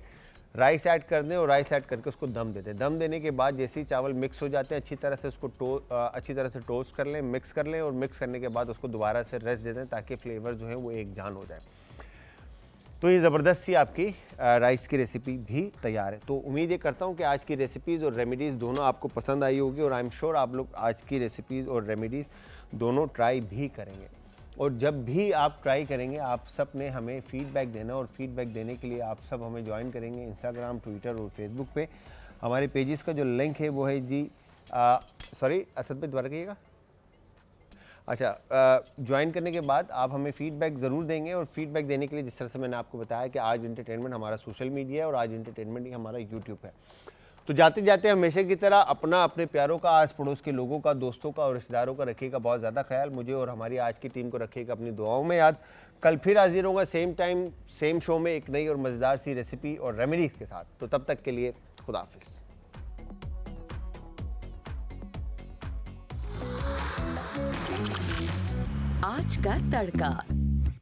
राइस ऐड कर दें और राइस ऐड करके उसको दम दे दें। दम देने के बाद जैसे ही चावल मिक्स हो जाते हैं अच्छी तरह से उसको अच्छी तरह से टोस्ट कर लें, मिक्स कर लें और मिक्स करने के बाद उसको दोबारा से रेस्ट दे दें ताकि फ्लेवर जो है वो एक जान हो जाए। तो ये ज़बरदस्त सी आपकी राइस की रेसिपी भी तैयार है। तो उम्मीद ये करता हूँ कि आज की रेसिपीज़ और रेमेडीज़ दोनों आपको पसंद आई होगी और आई एम श्योर आप लोग आज की रेसिपीज़ और रेमेडीज़ दोनों ट्राई भी करेंगे। और जब भी आप ट्राई करेंगे आप सब ने हमें फ़ीडबैक देना और फ़ीडबैक देने के लिए आप सब हमें ज्वाइन करेंगे इंस्टाग्राम, ट्विटर और फेसबुक पे। हमारे पेजेस का जो लिंक है वो है जी सॉरी असद पे दोबारा कहिएगा। अच्छा, ज्वाइन करने के बाद आप हमें फ़ीडबैक ज़रूर देंगे और फ़ीडबैक देने के लिए जिस तरह से मैंने आपको बताया कि आज एंटरटेनमेंट हमारा सोशल मीडिया है और आज एंटरटेनमेंट ही हमारा यूट्यूब है। तो जाते जाते हमेशा की तरह अपने प्यारों का, आस पड़ोस के लोगों का, दोस्तों का और रिश्तेदारों का रखिएगा बहुत ज़्यादा ख्याल। मुझे और हमारी आज की टीम को रखिएगा अपनी दुआओं में याद। कल फिर हाजिर होगा सेम टाइम सेम शो में एक नई और मज़ेदार सी रेसिपी और रेमेडीज़ के साथ। तो तब तक के लिए खुदा हाफिज़। आज का तड़का।